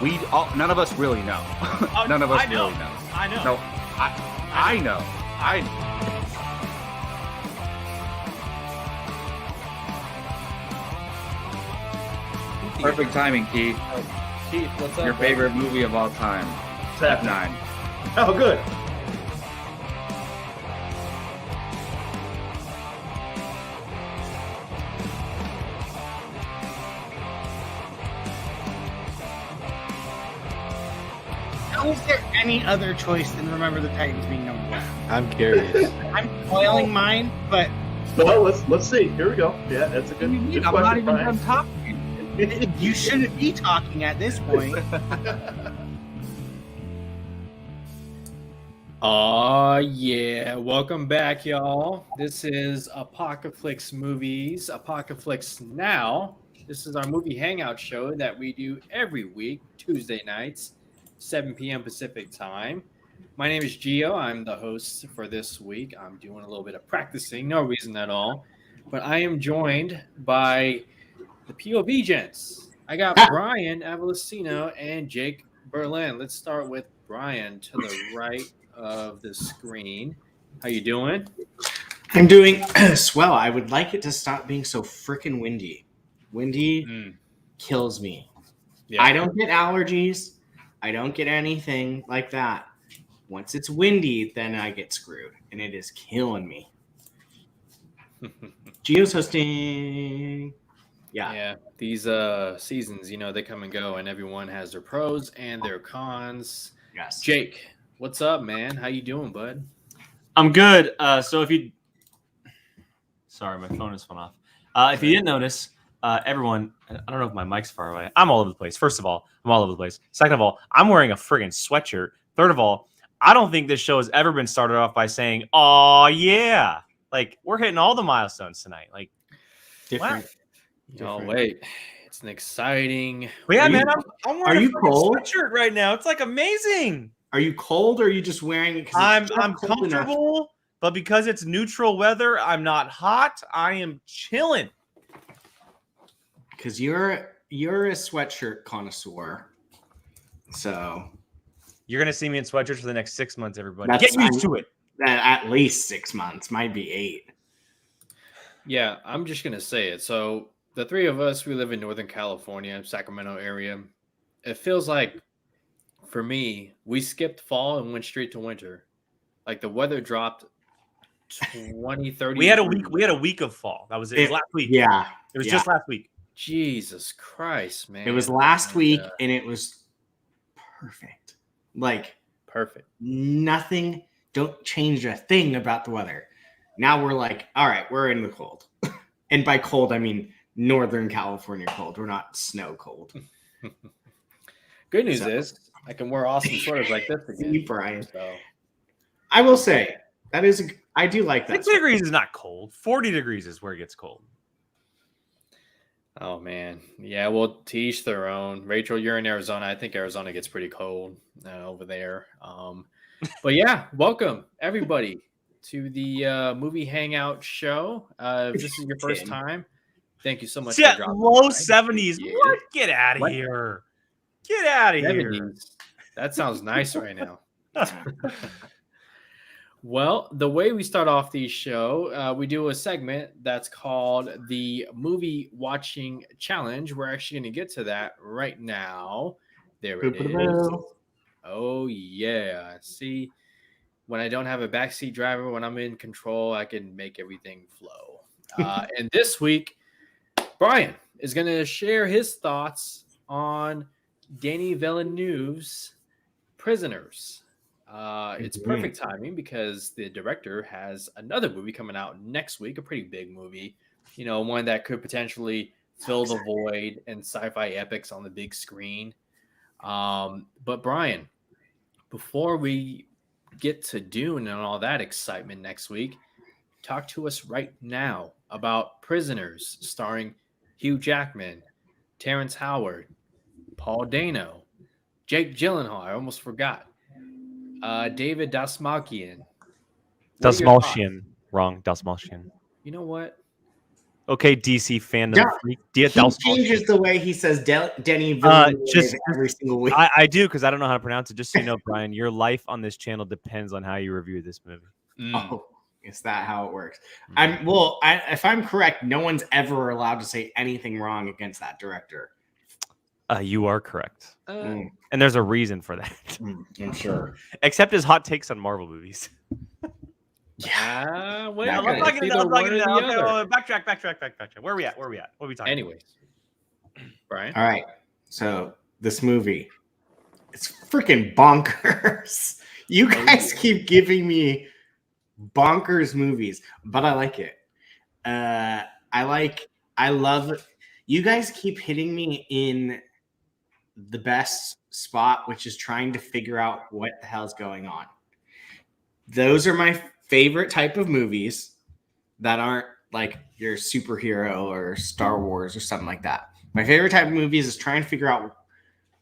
None of us really know. None of us really know. I know. No, I know. Perfect timing, Keith. Keith, what's up? Your favorite movie of all time. F9. Oh, good. How is there any other choice than Remember the Titans being number one? I'm curious. I'm spoiling mine, but Well, let's see. Here we go. Yeah, that's a good, good I'm question, not even Brian. done talking. you shouldn't be talking at this point. Oh, yeah. Welcome back, y'all. This is Apocaflix Movies, Apocaflix Now. This is our movie hangout show that we do every week, Tuesday nights, 7 p.m. Pacific time. My name is Gio. I'm the host for this week. I'm doing a little bit of practicing, no reason at all. But I am joined by the POV gents. I got Brian Avalosino and Jake Berlin. Let's start with Brian to the right of the screen. How you doing? I'm doing swell. I would like it to stop being so freaking windy. Windy kills me. Yeah. I don't get allergies. I don't get anything like that. Once it's windy, then I get screwed, and it is killing me. Gio's hosting. Yeah. These seasons, they come and go, and everyone has their pros and their cons. Yes. Jake, what's up, man? How you doing, bud? I'm good. So sorry, my phone is phone off. If you didn't notice, everyone, I don't know if my mic's far away. I'm all over the place. First of all, I'm all over the place. Second of all, I'm wearing a friggin' sweatshirt. Third of all, I don't think this show has ever been started off by saying, "Oh yeah," like we're hitting all the milestones tonight. Like Different. Oh wait, it's an exciting. But yeah, Are man, you- I'm wearing are a you friggin' cold? sweatshirt right now. It's like amazing. Are you cold, or are you just wearing it? I'm comfortable, but because it's neutral weather, I'm not hot. I am chilling. Because you're a sweatshirt connoisseur. So You're gonna see me in sweatshirts for the next 6 months, everybody. That's- Get used to it. at least 6 months, might be 8. Yeah, I'm just gonna say it. So the three of us, we live in Northern California, Sacramento area. It feels like, for me, we skipped fall and went straight to winter. Like the weather dropped 20, 30. We had a week of fall. That was it. It was last week. Yeah, It was just last week. Jesus Christ, man! it was last And, week, and it was perfect. Like perfect. nothing. Don't change a thing about the weather. Now we're like, all right, we're in the cold, and by cold I mean Northern California cold. We're not snow cold. Good news is I can wear awesome sweaters like this again. See, Brian. So I will say that is. I do like that. 60 degrees is not cold. 40 degrees is where it gets cold. oh man, yeah. Well, to each their own. Rachel, you're in Arizona. I think Arizona gets pretty cold over there. But yeah, welcome everybody to the movie hangout show. If this is your first time, thank you so much. Yeah, for dropping low by. 70s. Yeah. What? Get out of What? here. Get out of here. 70s. That sounds nice right now. Well, the way we start off the show, we do a segment that's called the Movie Watching Challenge. We're actually going to get to that right now. There it is. Oh, yeah. See, when I don't have a backseat driver, when I'm in control, I can make everything flow. And this week, Brian is going to share his thoughts on Denis Villeneuve's Prisoners. It's perfect timing because the director has another movie coming out next week, a pretty big movie, one that could potentially fill the void in sci-fi epics on the big screen. But Brian, before we get to Dune and all that excitement next week, talk to us right now about Prisoners, starring Hugh Jackman, Terrence Howard, Paul Dano, Jake Gyllenhaal. I almost forgot. David Dastmalchian. What are your thoughts? Wrong. Dasmalchian. You know what? Okay, DC fandom. Yeah, freak. He changes the way he says Denny just every single week. I do because I don't know how to pronounce it. Just so you know, Brian, your life on this channel depends on how you review this movie. Oh, is that how it works? If I'm correct, no one's ever allowed to say anything wrong against that director. You are correct, and there's a reason for that. I'm sure. Except his hot takes on Marvel movies. Yeah, well, I'm not gonna backtrack. Where are we at? What are we talking? Anyways, Brian. All right. So this movie, it's freaking bonkers. You guys keep giving me bonkers movies, but I like it. I love. You guys keep hitting me in the best spot, which is trying to figure out what the hell's going on. Those are my favorite type of movies that aren't like your superhero or Star Wars or something like that. My favorite type of movies is trying to figure out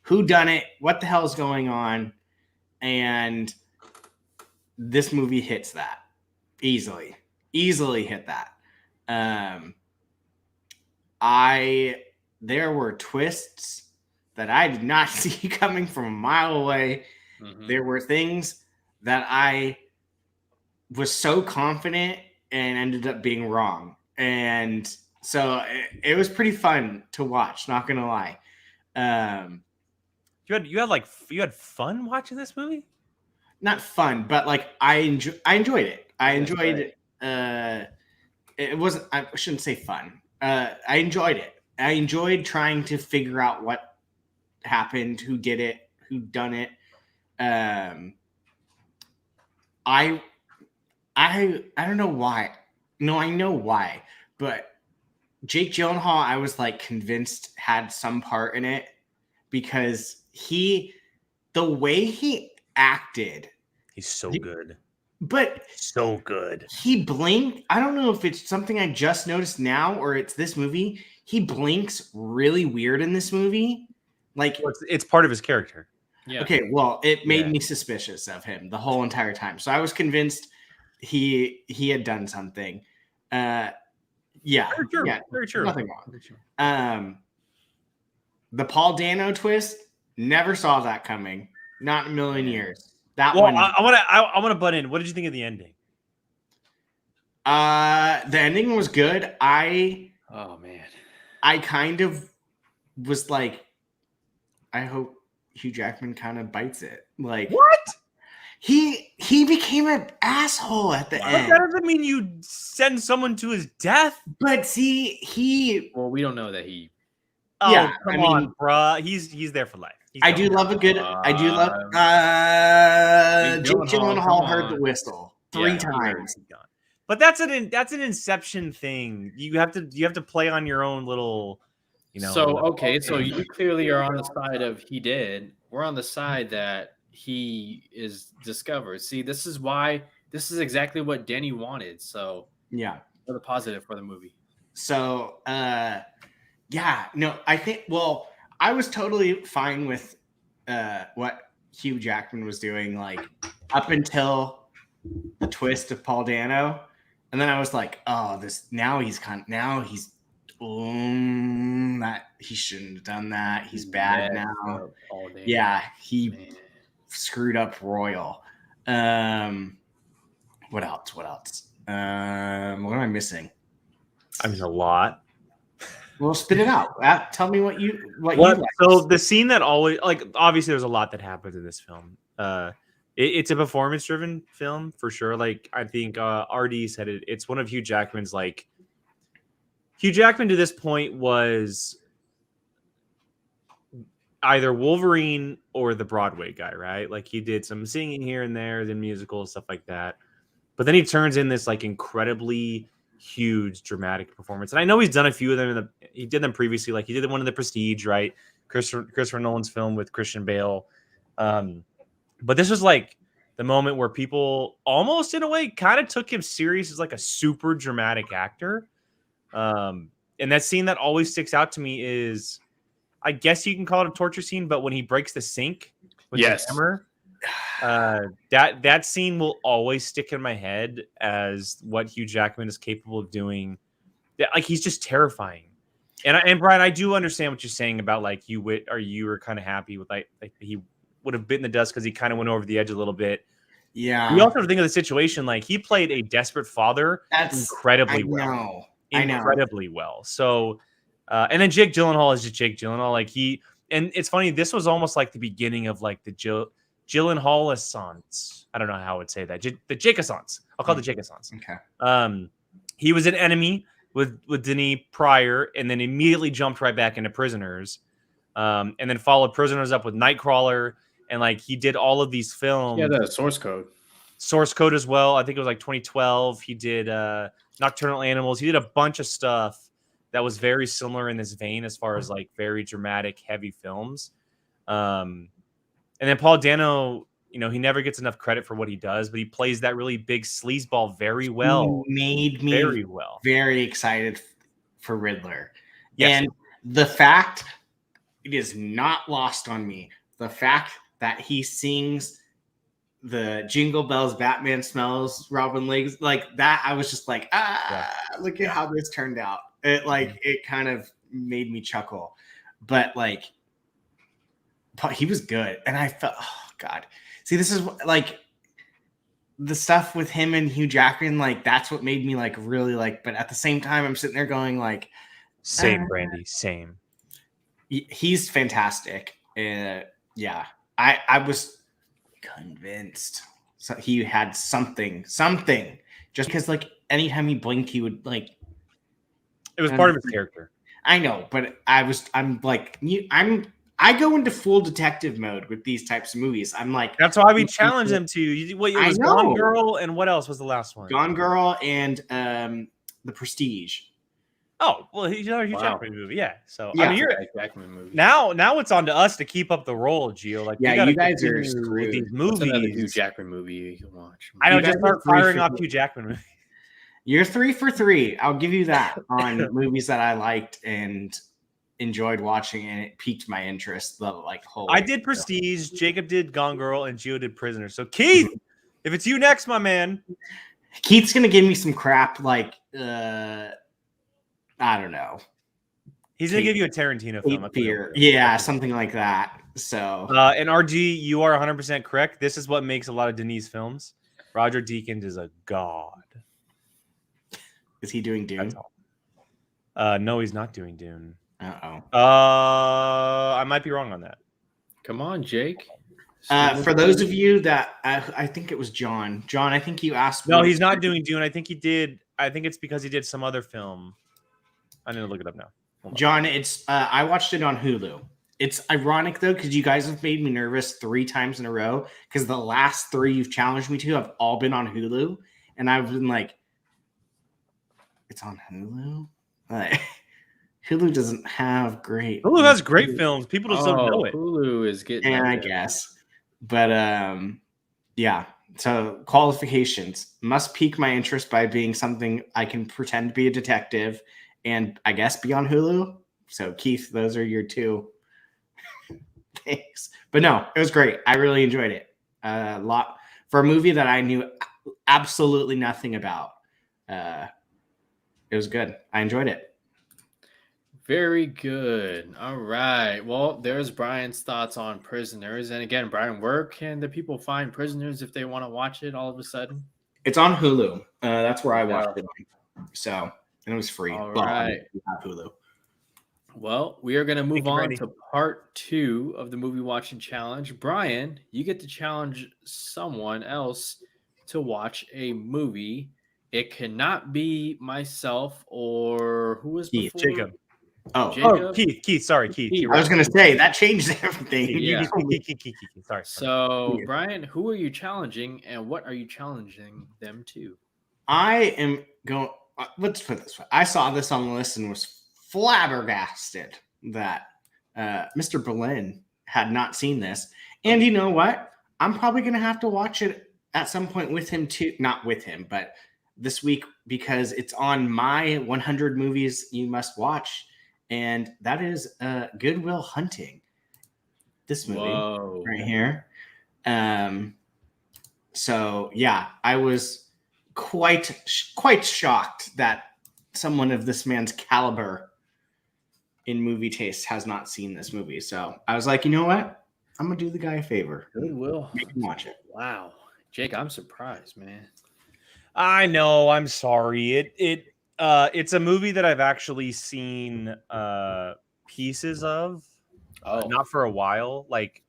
who done it, what the hell is going on, and this movie hits that easily hit that. There were twists that I did not see coming from a mile away. There were things that I was so confident and ended up being wrong. And so it was pretty fun to watch, not gonna lie. You had fun watching this movie? Not fun, but like I enjoyed it. I enjoyed it. It wasn't, I shouldn't say fun. I enjoyed it. I enjoyed trying to figure out what happened, who did it, who done it. I don't know why. No, I know why. But Jake Gyllenhaal, I was like convinced had some part in it because the way he acted. He's so good. But so good. He blinked. I don't know if it's something I just noticed now or it's this movie. He blinks really weird in this movie. Like it's part of his character. Yeah. Okay, well, it made me suspicious of him the whole entire time. So I was convinced he had done something. Very true. Nothing wrong. Very true. The Paul Dano twist, never saw that coming. Not in a million years. That well, one. I want to butt in. What did you think of the ending? The ending was good. Oh man. I kind of was like, I hope Hugh Jackman kind of bites it. Like what? He became an asshole at the end. That doesn't mean you send someone to his death. But see, well, we don't know that he. Oh, yeah, come on, bruh. He's there for life. I do love Jake Gyllenhaal heard the whistle 3 times. But that's an Inception thing. You have to play on your own little, So okay, so you clearly are on the side of he did. We're on the side that he is discovered. See, this is exactly what Denny wanted. So yeah, for the positive for the movie. So I think. Well, I was totally fine with what Hugh Jackman was doing, like up until the twist of Paul Dano, and then I was like, oh, that he shouldn't have done that. He's bad now. Yeah, he screwed up royal. What else? What am I missing? I mean, a lot. Well, spit it out. Tell me what you like. So the scene that always, like, obviously there's a lot that happens in this film. It's a performance-driven film for sure. Like I think RD said it. It's one of Hugh Jackman's like. Hugh Jackman to this point was either Wolverine or the Broadway guy, right? Like he did some singing here and there, then musical stuff like that. But then he turns in this like incredibly huge dramatic performance. And I know he's done a few of them. He did them previously. Like he did one in The Prestige, right? Christopher Nolan's film with Christian Bale. But this was like the moment where people almost in a way kind of took him serious as like a super dramatic actor. And that scene that always sticks out to me is, I guess you can call it a torture scene, but when he breaks the sink with the hammer, that scene will always stick in my head as what Hugh Jackman is capable of doing Like he's just terrifying. And Brian, I do understand what you're saying about like you were kind of happy with like he would have bitten the dust because he kind of went over the edge a little bit. Yeah. You also have to think of the situation like he played a desperate father incredibly well. Incredibly well. So, and then Jake Gyllenhaal is just Jake Gyllenhaal. Like and it's funny. This was almost like the beginning of like the Gyllenhaal-assance. I don't know how I would say that. The Jake-assance. I'll call it the Jake-assance. Okay. He was an enemy with Denis prior, and then immediately jumped right back into Prisoners, and then followed Prisoners up with Nightcrawler, and like he did all of these films. Yeah, the Source Code as well. I think it was like 2012. He did Nocturnal Animals. He did a bunch of stuff that was very similar in this vein as far as like very dramatic, heavy films. And then Paul Dano, he never gets enough credit for what he does, but he plays that really big sleazeball very well. He made me very excited for Riddler. Yes. And the fact, it is not lost on me, the fact that he sings the Jingle Bells, Batman Smells, Robin Legs, like that, I was just like, look at how this turned out. It kind of made me chuckle. But like, he was good. And I felt, oh God. See, this is like the stuff with him and Hugh Jackman, like that's what made me like really like, but at the same time, I'm sitting there going like, same, Brandy, same. He's fantastic. Yeah, I was convinced so he had something just because like anytime he blinked, he would like, it was part of his character. I know, but I go into full detective mode with these types of movies. I'm like, that's why we challenge him to. It was Gone Girl, and what else was the last one? Gone Girl and The Prestige. Oh well, he's a Hugh Jackman movie, yeah. So yeah, I mean, Jackman movie. Now it's on to us to keep up the role, Gio. Like, yeah, you guys are screwed with these movies. Another Hugh Jackman movie you can watch. I know, just start firing off Hugh Jackman movies. You're 3 for 3. I'll give you that on movies that I liked and enjoyed watching, and it piqued my interest. I did Prestige, Jacob did Gone Girl, and Gio did Prisoner. So Keith, if it's you next, my man. Keith's gonna give me some crap like I don't know. He's gonna give you a Tarantino film. Yeah, something like that. So and RG, you are 100% correct. This is what makes a lot of Denis films. Roger Deakins is a god. Is he doing Dune? No, he's not doing Dune. I might be wrong on that. Come on, Jake. For those of you that I think it was John. John, I think you asked. No, he's not doing Dune. I think he did. I think it's because he did some other film. I need to look it up now. John, it's I watched it on Hulu. It's ironic though, because you guys have made me nervous 3 times in a row. Because the last 3 you've challenged me to have all been on Hulu, and I've been like, "It's on Hulu." Hulu doesn't have great. Hulu has great films. People just don't know it. Hulu is getting. And I guess, but yeah. So qualifications must pique my interest by being something I can pretend to be a detective, and I guess be on Hulu. So Keith, those are your 2 things. But no, it was great. I really enjoyed it. A lot for a movie that I knew absolutely nothing about. It was good. I enjoyed it. Very good. All right. Well, there's Brian's thoughts on Prisoners. And again, Brian, where can the people find Prisoners if they want to watch it all of a sudden? It's on Hulu. That's where I watched it. So, and it was free. All right. Hulu. Well, we are going to move on to part 2 of the movie watching challenge. Brian, you get to challenge someone else to watch a movie. It cannot be myself or who was before? Jacob. Jacob? Keith. Sorry, Keith. I was going to say that changed everything. Yeah. Keith. Sorry. So, Brian, who are you challenging, and what are you challenging them to? I am going. Let's put it this way. I saw this on the list and was flabbergasted that Mr. Berlin had not seen this. And you know what? I'm probably going to have to watch it at some point with him too. Not with him, but this week, because it's on my 100 movies you must watch. And that is Good Will Hunting. This movie right here. So yeah, I was quite shocked that someone of this man's caliber in movie taste has not seen this movie. So I was like, you know what? I'm gonna do the guy a favor. Good will. Make him watch it. Wow, Jake, I'm surprised, man. I know. I'm sorry. It's a movie that I've actually seen pieces of, not for a while. Like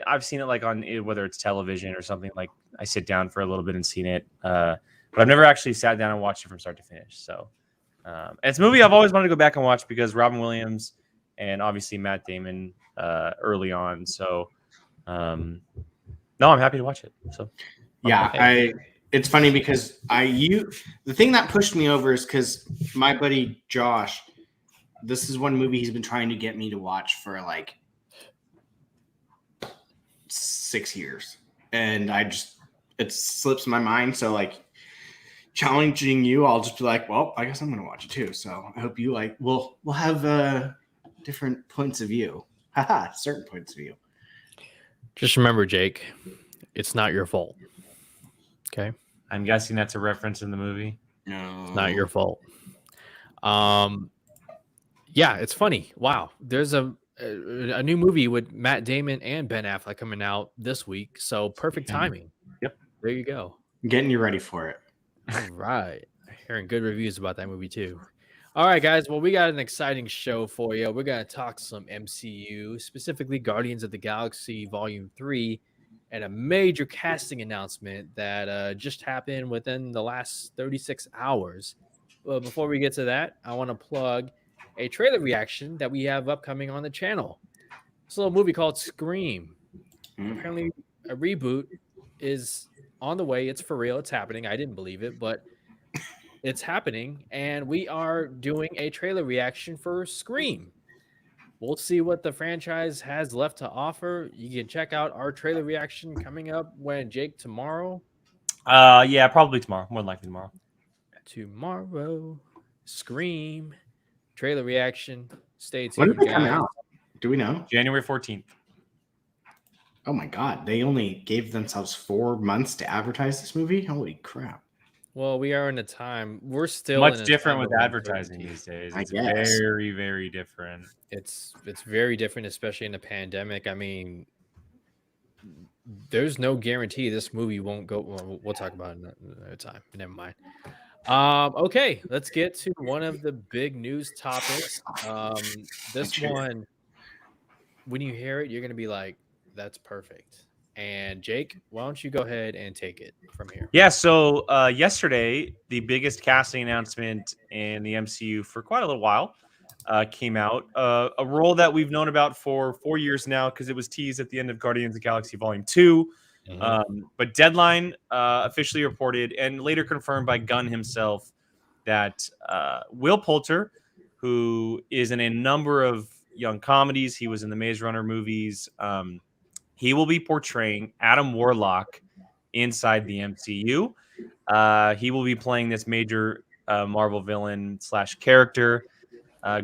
I've seen it like on whether it's television or something. Like I sit down for a little bit and seen it, but I've never actually sat down and watched it from start to finish. So it's a movie I've always wanted to go back and watch because Robin Williams and obviously Matt Damon early on. So no, I'm happy to watch it. So yeah, it's funny because the thing that pushed me over is because my buddy Josh, this is one movie he's been trying to get me to watch for like 6 years, and it slips my mind. So like challenging you, I'll just be like, well, I guess I'm gonna watch it too. So I hope you like. We'll have different points of view. Haha, certain points of view. Just remember, Jake, it's not your fault. Okay. I'm guessing that's a reference in the movie. No, It's not your fault. Yeah, it's funny. Wow. There's a new movie with Matt Damon and Ben Affleck coming out this week. So perfect timing. Yep. There you go. I'm getting you ready for it. All right. Hearing good reviews about that movie too. All right, guys. Well, we got an exciting show for you. We're going to talk some MCU, specifically Guardians of the Galaxy Volume 3, and a major casting announcement that just happened within the last 36 hours. Well, before we get to that, I want to plug a trailer reaction that we have upcoming on the channel. It's a little movie called Scream. Apparently, a reboot is on the way. It's for real. It's happening. I didn't believe it, but it's happening. And we are doing a trailer reaction for Scream. We'll see what the franchise has left to offer. You can check out our trailer reaction coming up Jake, tomorrow? Yeah, probably tomorrow. More than likely tomorrow. Tomorrow. Scream. Trailer reaction. Stay tuned. When did they come guys. out? Do we know? January 14th. Oh my God. They only gave themselves 4 months to advertise this movie? Holy crap. Well, we are in a time. We're still Much in a different time with of advertising uncertainty. these days. I It's guess. very, very different. It's very different, especially in the pandemic. I mean, there's no guarantee this movie won't go. Well, we'll talk about it another time. Never mind. Okay, let's get to one of the big news topics. This one, when you hear it, you're gonna be like, "That's perfect." And Jake, why don't you go ahead and take it from here? Yeah, so yesterday, the biggest casting announcement in the MCU for quite a little while came out. A role that we've known about for 4 years now because it was teased at the end of Guardians of the Galaxy Volume 2. But Deadline officially reported and later confirmed by Gunn himself that Will Poulter, who is in a number of young comedies, he was in the Maze Runner movies, he will be portraying Adam Warlock inside the MCU. He will be playing this major Marvel villain / character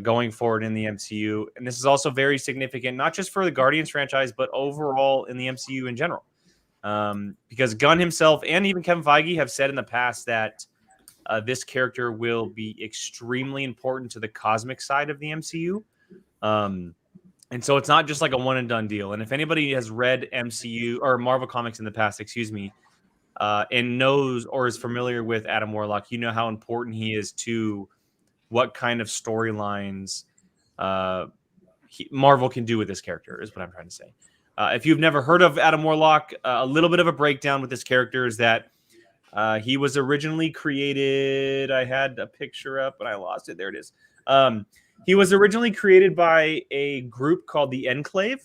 going forward in the MCU. And this is also very significant, not just for the Guardians franchise, but overall in the MCU in general. Because Gunn himself and even Kevin Feige have said in the past that this character will be extremely important to the cosmic side of the MCU. And so it's not just like a one and done deal. And if anybody has read MCU or Marvel comics in the past, and knows or is familiar with Adam Warlock, you know how important he is to what kind of storylines Marvel can do with this character is what I'm trying to say. If you've never heard of Adam Warlock, a little bit of a breakdown with this character is that he was originally created. I had a picture up, but I lost it. There it is. He was originally created by a group called the Enclave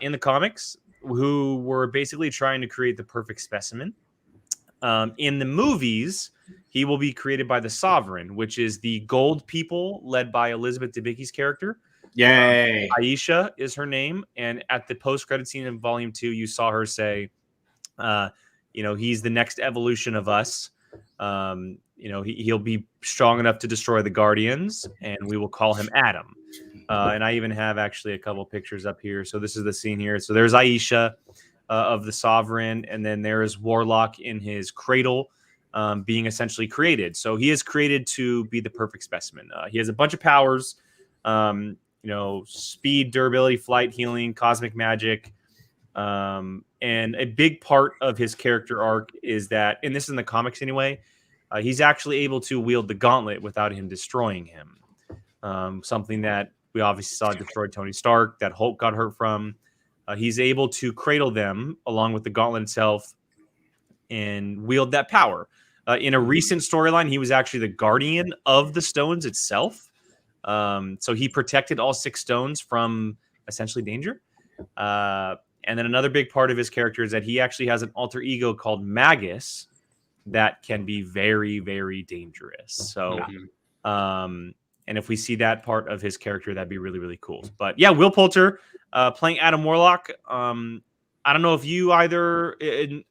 in the comics, who were basically trying to create the perfect specimen. In the movies, he will be created by the Sovereign, which is the gold people led by Elizabeth Debicki's character. Yay. Aisha is her name. And at the post-credit scene in Volume 2, you saw her say, he's the next evolution of us. He'll be strong enough to destroy the Guardians, and we will call him Adam. And I even have actually a couple pictures up here. So this is the scene here. So there's Aisha of the Sovereign, and then there is Warlock in his cradle, being essentially created. So he is created to be the perfect specimen. He has a bunch of powers, speed, durability, flight, healing, cosmic magic. And a big part of his character arc is that, and this is in the comics anyway, he's actually able to wield the gauntlet without him destroying him. Something that we obviously saw destroyed Tony Stark, that Hulk got hurt from. He's able to cradle them along with the gauntlet itself and wield that power. In a recent storyline, he was actually the guardian of the stones itself. So he protected all 6 stones from essentially danger. And then another big part of his character is that he actually has an alter ego called Magus that can be very, very dangerous. So, and if we see that part of his character, that'd be really, really cool. But yeah, Will Poulter playing Adam Warlock. I don't know if you either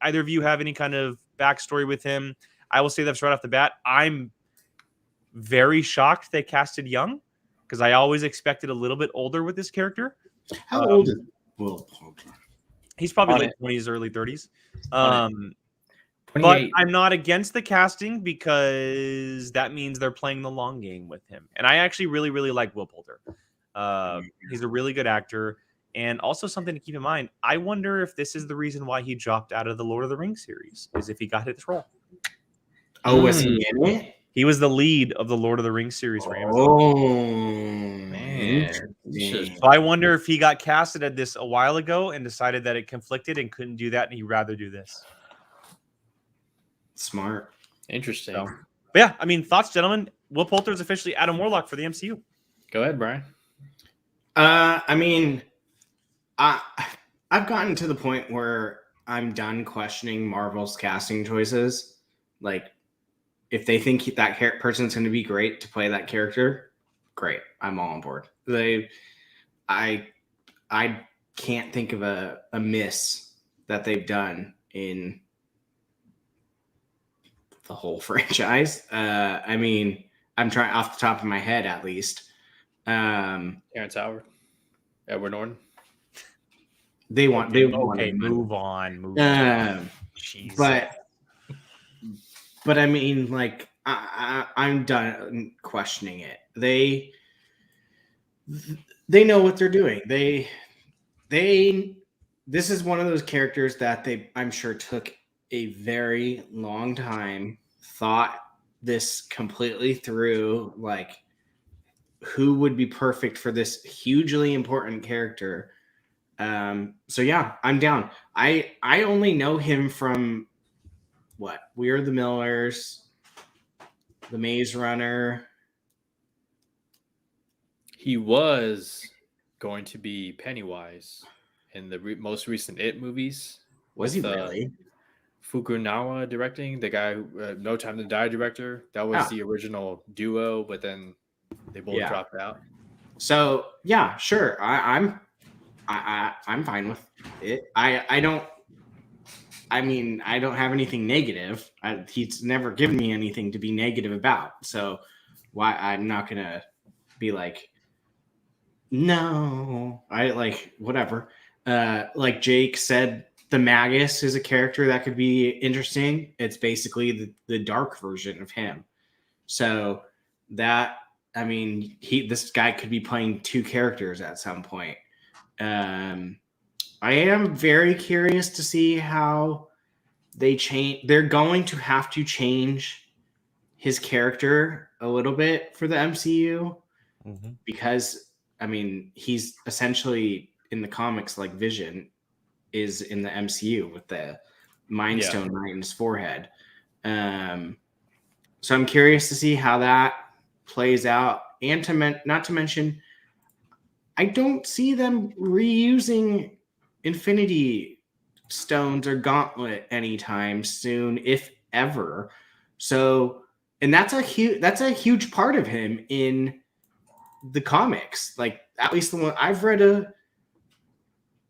of you have any kind of backstory with him. I will say this right off the bat. I'm very shocked they casted young because I always expected a little bit older with this character. How old is Will Poulter? He's probably late 20s, early 30s. But I'm not against the casting because that means they're playing the long game with him. And I actually really, really like Will Poulter. He's a really good actor. And also something to keep in mind, I wonder if this is the reason why he dropped out of the Lord of the Rings series, is if he got his role. Oh, was he in it? He was the lead of the Lord of the Rings series for Amazon. Oh, man. So I wonder if he got casted at this a while ago and decided that it conflicted and couldn't do that, and he'd rather do this. Smart. Interesting. So, but yeah, I mean, thoughts, gentlemen? Will Poulter is officially Adam Warlock for the MCU. Go ahead, Brian. I mean, I've gotten to the point where I'm done questioning Marvel's casting choices. Like, if they think that person's going to be great to play that character, great. I'm all on board. I can't think of a miss that they've done in the whole franchise. I mean, I'm trying off the top of my head, at least. Terrence Howard, Edward Norton. Move on. But I mean, like, I'm done questioning it. They know what they're doing. This is one of those characters that I'm sure took a very long time, thought this completely through, like, who would be perfect for this hugely important character. So yeah, I'm down. I only know him from what? We Are the Millers, The Maze Runner. He was going to be Pennywise in the most recent It movies. Was he really? Fukunaga directing, the guy who No Time to Die director. That was the original duo, but then they both dropped out. So yeah, sure. I'm fine with it. I don't have anything negative. He's never given me anything to be negative about. So why I'm not gonna be like, no, whatever. Like Jake said, the Magus is a character that could be interesting. It's basically the dark version of him. So that, I mean, this guy could be playing 2 characters at some point. I am very curious to see how they change. They're going to have to change his character a little bit for the MCU because, I mean, he's essentially in the comics like Vision is in the MCU with the Mind Stone right in his forehead. So I'm curious to see how that plays out. And not to mention, I don't see them reusing Infinity Stones or Gauntlet anytime soon, if ever. So, and that's a huge part of him in the comics. Like, at least the one I've read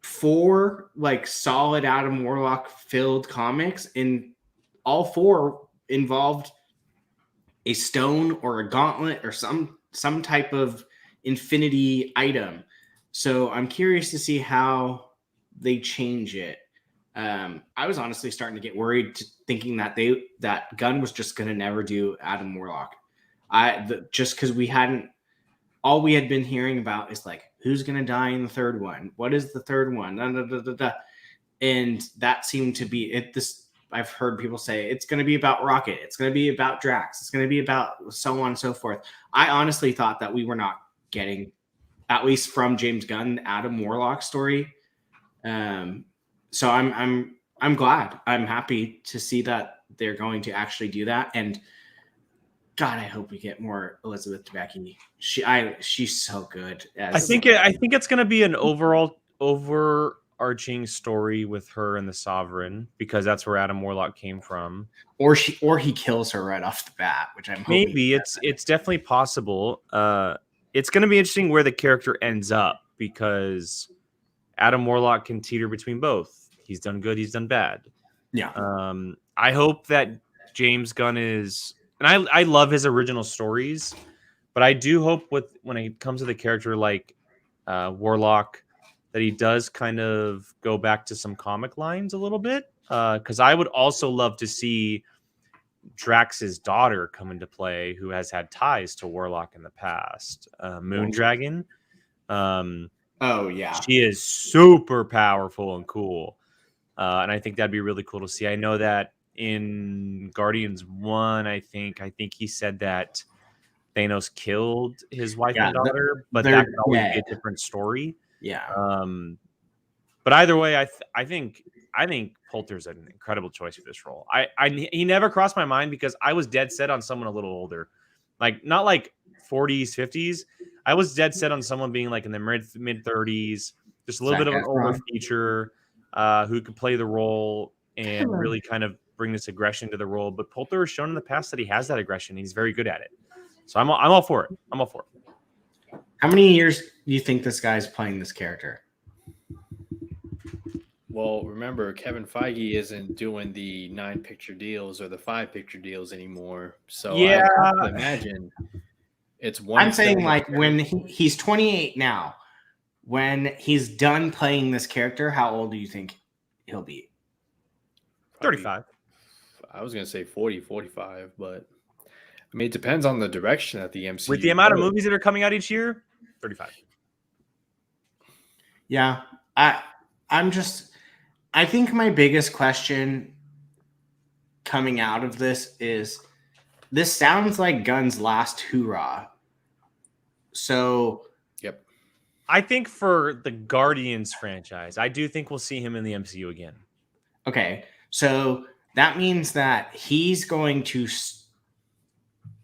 4 like solid Adam Warlock filled comics, and all 4 involved a stone or a gauntlet or some type of infinity item. So I'm curious to see how they change it. I was honestly starting to get worried, thinking that that Gunn was just going to never do Adam Warlock. Just because all we had been hearing about is like, who's going to die in the third one? What is the third one? Da, da, da, da, da. And that seemed to be it. I've heard people say it's going to be about Rocket. It's going to be about Drax. It's going to be about so on and so forth. I honestly thought that we were not getting, at least from James Gunn, the Adam Warlock story. So I'm glad. I'm happy to see that they're going to actually do that. And God, I hope we get more Elizabeth Debicki. She's so good. I think it's going to be an overarching story with her and the Sovereign, because that's where Adam Warlock came from. Or he kills her right off the bat, which I'm hoping. Maybe it's definitely possible. It's going to be interesting where the character ends up, because Adam Warlock can teeter between both. He's done good, he's done bad. Yeah. I hope that James Gunn is, and I love his original stories, but I do hope when it comes to the character like Warlock, that he does kind of go back to some comic lines a little bit. Because I would also love to see Drax's daughter come into play, who has had ties to Warlock in the past. Moondragon. Oh, yeah. She is super powerful and cool. And I think that'd be really cool to see. I know that in Guardians 1, I think he said that Thanos killed his wife and daughter, but that could always be a different story. Yeah. But either way, I think Poulter's an incredible choice for this role. He never crossed my mind, because I was dead set on someone a little older, like not like 40s, 50s. I was dead set on someone being like in the mid 30s, just a little bit of an older feature, who could play the role and really kind of bring this aggression to the role. But Poulter has shown in the past that he has that aggression. He's very good at it. So I'm all for it. I'm all for it. How many years do you think this guy's playing this character? Well, remember, Kevin Feige isn't doing the 9-picture deals or the 5-picture deals anymore. So yeah, I have to imagine it's one. I'm saying like when he's 28 now, when he's done playing this character, how old do you think he'll be? 35. I was going to say 40, 45, but I mean, it depends on the direction that the MCU with the amount of movies that are coming out each year, 35. Yeah. I think my biggest question coming out of this is, this sounds like Gunn's last hurrah. So, yep. I think for the Guardians franchise, I do think we'll see him in the MCU again. Okay. So that means that he's going to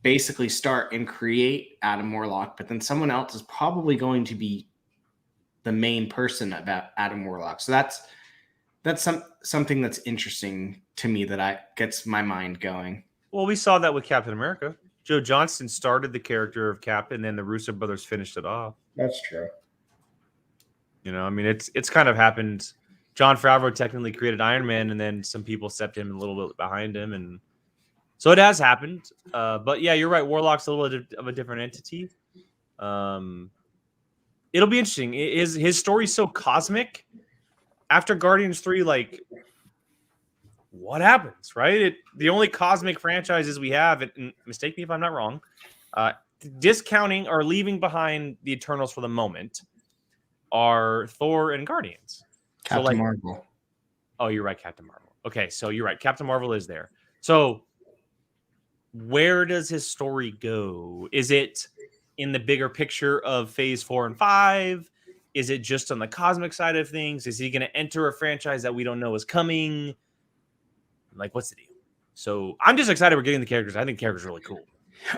basically start and create Adam Warlock, but then someone else is probably going to be the main person about Adam Warlock. So that's something that's interesting to me, that gets my mind going. Well, we saw that with Captain America. Joe Johnston started the character of Cap, and then the Russo brothers finished it off. That's true. You know, I mean, it's kind of happened. Jon Favreau technically created Iron Man, and then some people stepped in a little bit behind him, and so it has happened. But yeah, you're right. Warlock's a little bit of a different entity. It'll be interesting. His story's so cosmic. After Guardians 3, like, what happens, right? The only cosmic franchises we have, and mistake me if I'm not wrong, discounting or leaving behind the Eternals for the moment, are Thor and Guardians. Captain Marvel. Oh, you're right, Captain Marvel. Okay, so you're right. Captain Marvel is there. So where does his story go? Is it in the bigger picture of phase 4 and 5? Is it just on the cosmic side of things? Is he going to enter a franchise that we don't know is coming? Like, what's the deal? So I'm just excited we're getting the characters. I think the characters are really cool.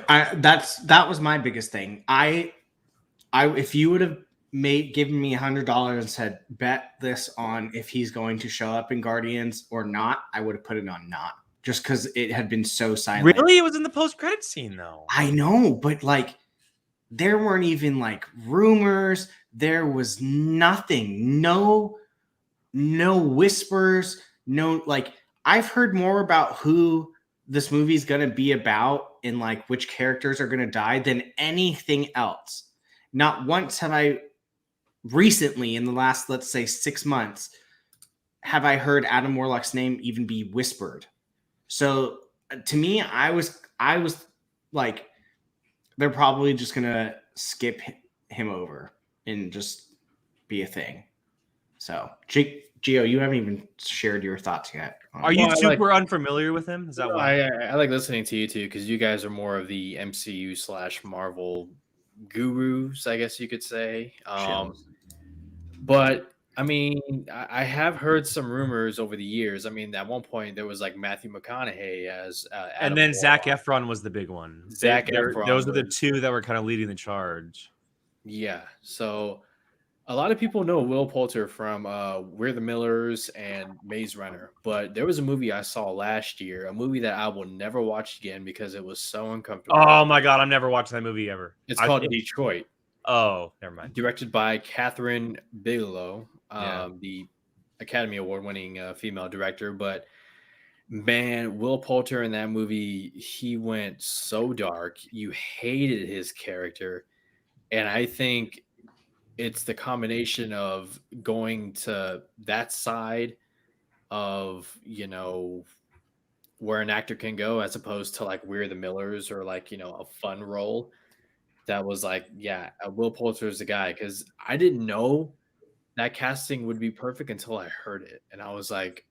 That was my biggest thing. If you would have given me $100 and said, bet this on if he's going to show up in Guardians or not, I would have put it on not, just because it had been so silent. Really? It was in the post-credit scene, though. I know, but like, there weren't even like rumors. There was nothing. No whispers. No, like, I've heard more about who this movie is going to be about and like which characters are going to die than anything else. Not once have I recently, in the last, let's say, 6 months, have I heard Adam Warlock's name even be whispered. So to me, I was like, they're probably just gonna skip him over and just be a thing. So, Gio, you haven't even shared your thoughts yet. Are you super unfamiliar with him? Is that why? I like listening to you two because you guys are more of the MCU / Marvel gurus, I guess you could say. But I mean, I have heard some rumors over the years. I mean, at one point there was like Matthew McConaughey as Adam and then Warlock. Zac Efron was the big one. Efron. Those are the two that were kind of leading the charge. Yeah. So a lot of people know Will Poulter from We're the Millers and Maze Runner, but there was a movie I saw last year, a movie that I will never watch again because it was so uncomfortable. Oh my God, I'm never watching that movie ever. It's called Detroit. Oh, never mind. Directed by Catherine Bigelow, the Academy Award-winning female director. But man, Will Poulter in that movie, he went so dark. You hated his character. And I think it's the combination of going to that side of, where an actor can go as opposed to like We're the Millers or like, a fun role. That was like, Will Poulter is the guy, because I didn't know that casting would be perfect until I heard it. And I was like,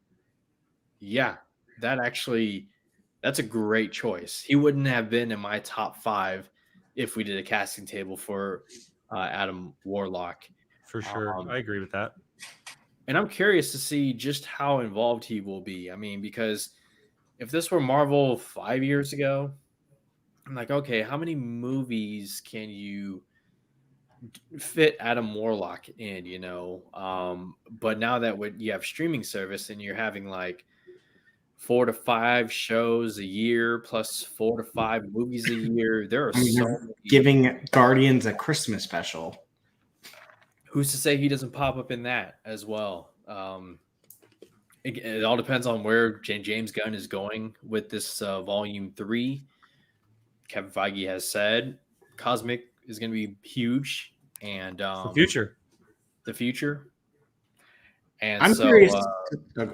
that's a great choice. He wouldn't have been in my top 5 if we did a casting table for Adam Warlock. For sure. I agree with that. And I'm curious to see just how involved he will be. I mean, because if this were Marvel 5 years ago, I'm like, okay, how many movies can you fit Adam Warlock in, but now that you have streaming service and you're having like 4 to 5 shows a year plus 4 to 5 movies a year, there are so many. Giving Guardians a Christmas special. Who's to say he doesn't pop up in that as well? It all depends on where James Gunn is going with this volume 3. Kevin Feige has said Cosmic is going to be huge, and the future. And I'm curious.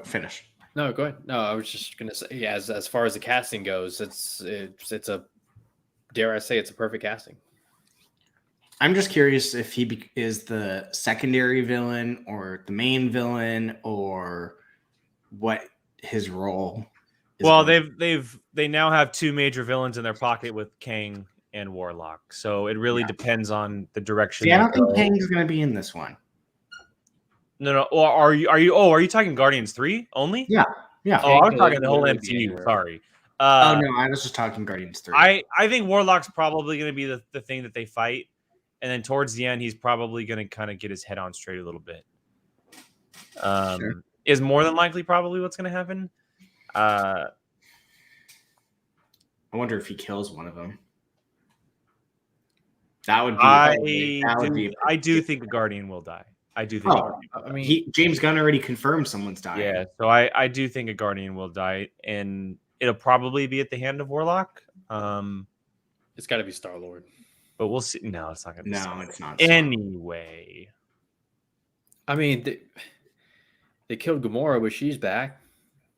Finish. No, go ahead. No, I was just going to say, as far as the casting goes, it's a, dare I say, it's a perfect casting. I'm just curious if he is the secondary villain or the main villain or what his role. Well, they now have 2 major villains in their pocket with Kang and Warlock. So it really depends on the direction. Yeah, I don't think Kang is going to be in this one. No. Or are you talking Guardians 3 only? Yeah. Oh, I was talking the whole MCU. Sorry. No, I was just talking Guardians 3. I think Warlock's probably going to be the thing that they fight, and then towards the end, he's probably going to kind of get his head on straight a little bit. Sure. Is more than likely probably what's going to happen. I wonder if he kills one of them. That would be. I do think the Guardian will die. I do think. James Gunn already confirmed someone's dying. Yeah, so I do think a Guardian will die, and it'll probably be at the hand of Warlock. It's got to be Star-Lord. But we'll see. No, it's not going to be. No, it's not. Anyway, I mean, they killed Gamora, but she's back.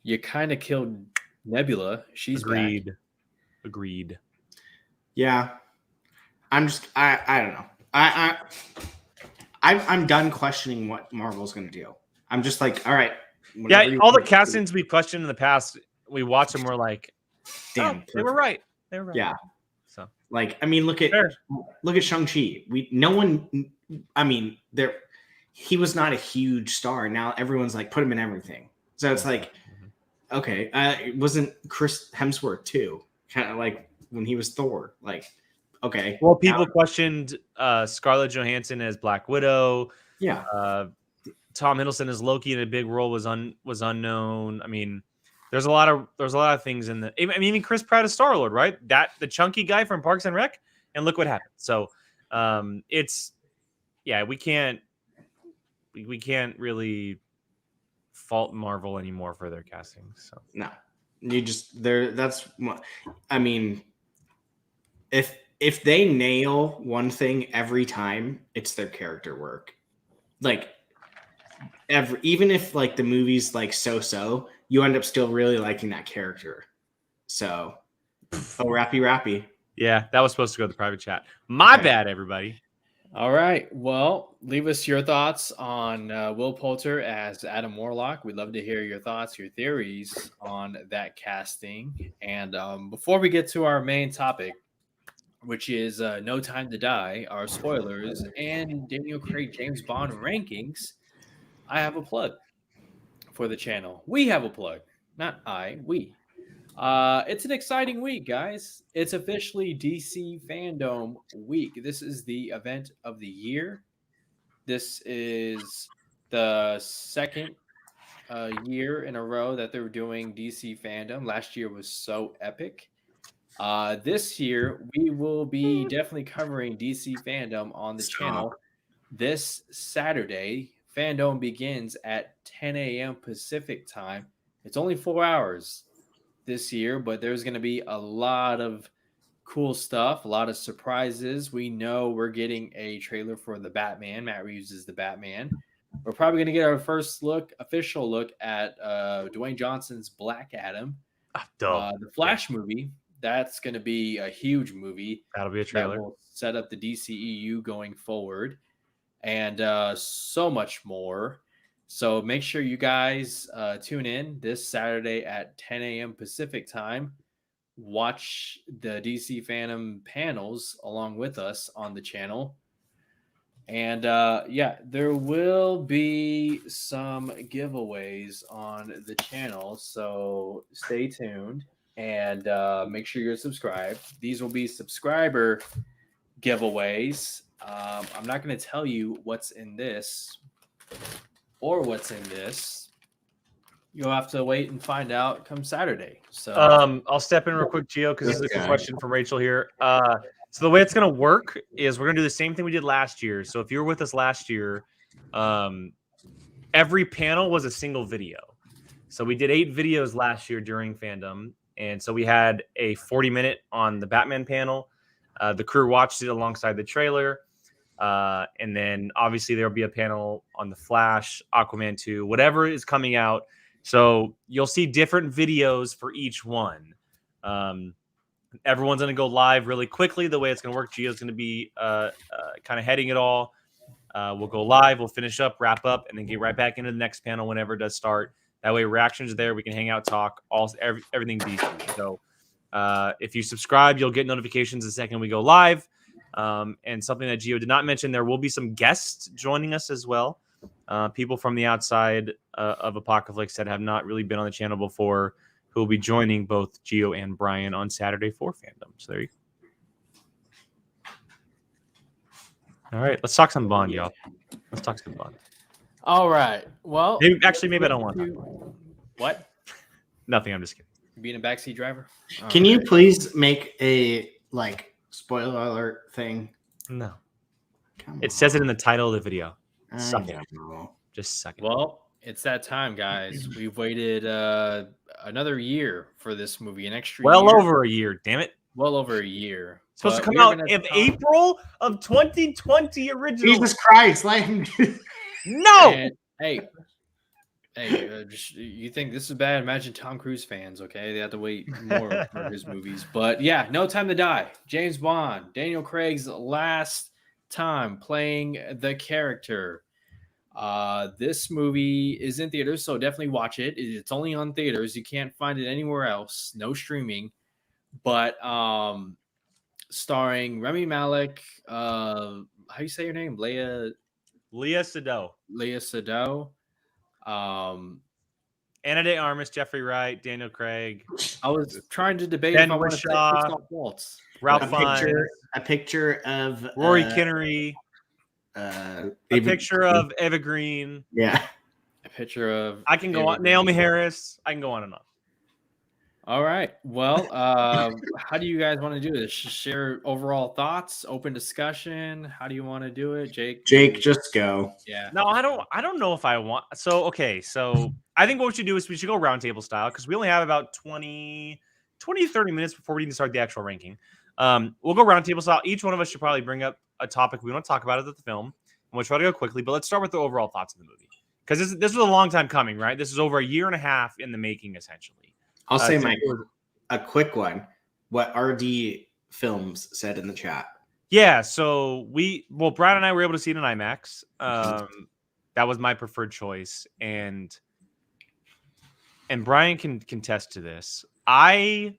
You kind of killed Nebula. She's back. Agreed. Yeah. I don't know. I'm done questioning what Marvel's going to do. I'm just like, all right. Yeah, all the castings we questioned in the past, we watch them. We're like, damn, they were right. Yeah. So, like, I mean, look at Shang-Chi. He was not a huge star. Now everyone's like, put him in everything. So it's like, okay, it wasn't Chris Hemsworth too? Kind of like when he was Thor. Like, okay. Well, people questioned Scarlett Johansson as Black Widow. Yeah. Tom Hiddleston as Loki in a big role was unknown. I mean, there's a lot of things in the. I mean, even Chris Pratt as Star-Lord, right? The chunky guy from Parks and Rec, and look what happened. So, we can't really fault Marvel anymore for their casting. So no, that's. I mean, if they nail one thing every time, it's their character work. Like even if like the movie's like so, you end up still really liking that character. So, rappy. Yeah, that was supposed to go to the private chat. My bad, everybody. All right. Well, leave us your thoughts on Will Poulter as Adam Warlock. We'd love to hear your thoughts, your theories on that casting. And before we get to our main topic, which is No Time to Die, our spoilers, and Daniel Craig James Bond rankings, I have a plug for the channel. We have a plug. Not I, we. It's an exciting week, guys. It's officially DC FanDome week. This is the event of the year. This is the second year in a row that they're doing DC FanDome. Last year was so epic. This year, we will be definitely covering DC FanDome on the channel. This Saturday, FanDome begins at 10 a.m. Pacific time. It's only 4 hours this year, but there's going to be a lot of cool stuff, a lot of surprises. We know we're getting a trailer for the Batman. Matt Reeves is the Batman. We're probably going to get our first official look at Dwayne Johnson's Black Adam. The Flash movie. That's going to be a huge movie. That'll be a trailer. That will set up the DCEU going forward, and so much more. So make sure you guys tune in this Saturday at 10 a.m. Pacific time. Watch the DC FanDome panels along with us on the channel. And there will be some giveaways on the channel. So stay tuned and make sure you're subscribed. These will be subscriber giveaways. I'm not going to tell you what's in this or what's in this. You'll have to wait and find out come Saturday. So I'll step in real quick, Gio, because this is a question from Rachel here. So the way it's going to work is we're going to do the same thing we did last year. So if you were with us last year, every panel was a single video. So we did 8 videos last year during FanDome. And so we had a 40-minute on the Batman panel. The crew watched it alongside the trailer. And then obviously there'll be a panel on the Flash, Aquaman 2, whatever is coming out. So you'll see different videos for each one. Everyone's going to go live really quickly. The way it's going to work, Gio's going to be kind of heading it all. We'll go live, we'll finish up, wrap up, and then get right back into the next panel whenever it does start. That way reactions are there. We can hang out, talk, everything decent. So if you subscribe, you'll get notifications the second we go live. And something that Gio did not mention, there will be some guests joining us as well. People from the outside of Apocaflix that have not really been on the channel before, who will be joining both Gio and Brian on Saturday for FanDome. So there you go. All right, let's talk some Bond, y'all. Let's talk some Bond. all right. Well, Maybe I don't want to. What? Nothing, I'm just kidding. Being a backseat driver? Can you please make a spoiler alert thing? No. Come It says it in the title of the video. on. Suck I it. know. Just suck it. Well, it's that time, guys. We've waited another year for this movie, an extra well year. over a year, damn it. Well over a year. It's supposed to But come we're out gonna in talk- April of 2020 original. Jesus Christ! Let him. No! And, hey, you think this is bad? Imagine Tom Cruise fans, okay? They have to wait more for his movies. But yeah, No Time to Die. James Bond, Daniel Craig's last time playing the character. This movie is in theaters, so definitely watch it. It's only on theaters. You can't find it anywhere else. No streaming. But starring Rami Malek, how do you say your name? Leia Seydoux. Anna de Armas, Jeffrey Wright, Daniel Craig, I was trying to debate Ben if I want to say Whishaw, Christoph Waltz. Ralph Fiennes, a picture of Rory Kinnery, a a picture of Eva Green. Yeah. A picture of I can go on. Naomi Harris. I can go on and on. All right. Well, how do you guys want to do this? Share overall thoughts, open discussion. How do you want to do it, Jake? Jake, just go. Yeah. No, I don't know if I want. So I think what we should do is we should go roundtable style because we only have about 20 to 30 minutes before we need to start the actual ranking. We'll go roundtable style. Each one of us should probably bring up a topic we want to talk about at the film, and we'll try to go quickly. But let's start with the overall thoughts of the movie. because this was a long time coming, right? This is over a year and a half in the making, essentially. I'll say a quick one. What RD Films said in the chat. Yeah, so Brad and I were able to see it in IMAX. That was my preferred choice, and Brian can contest to this. I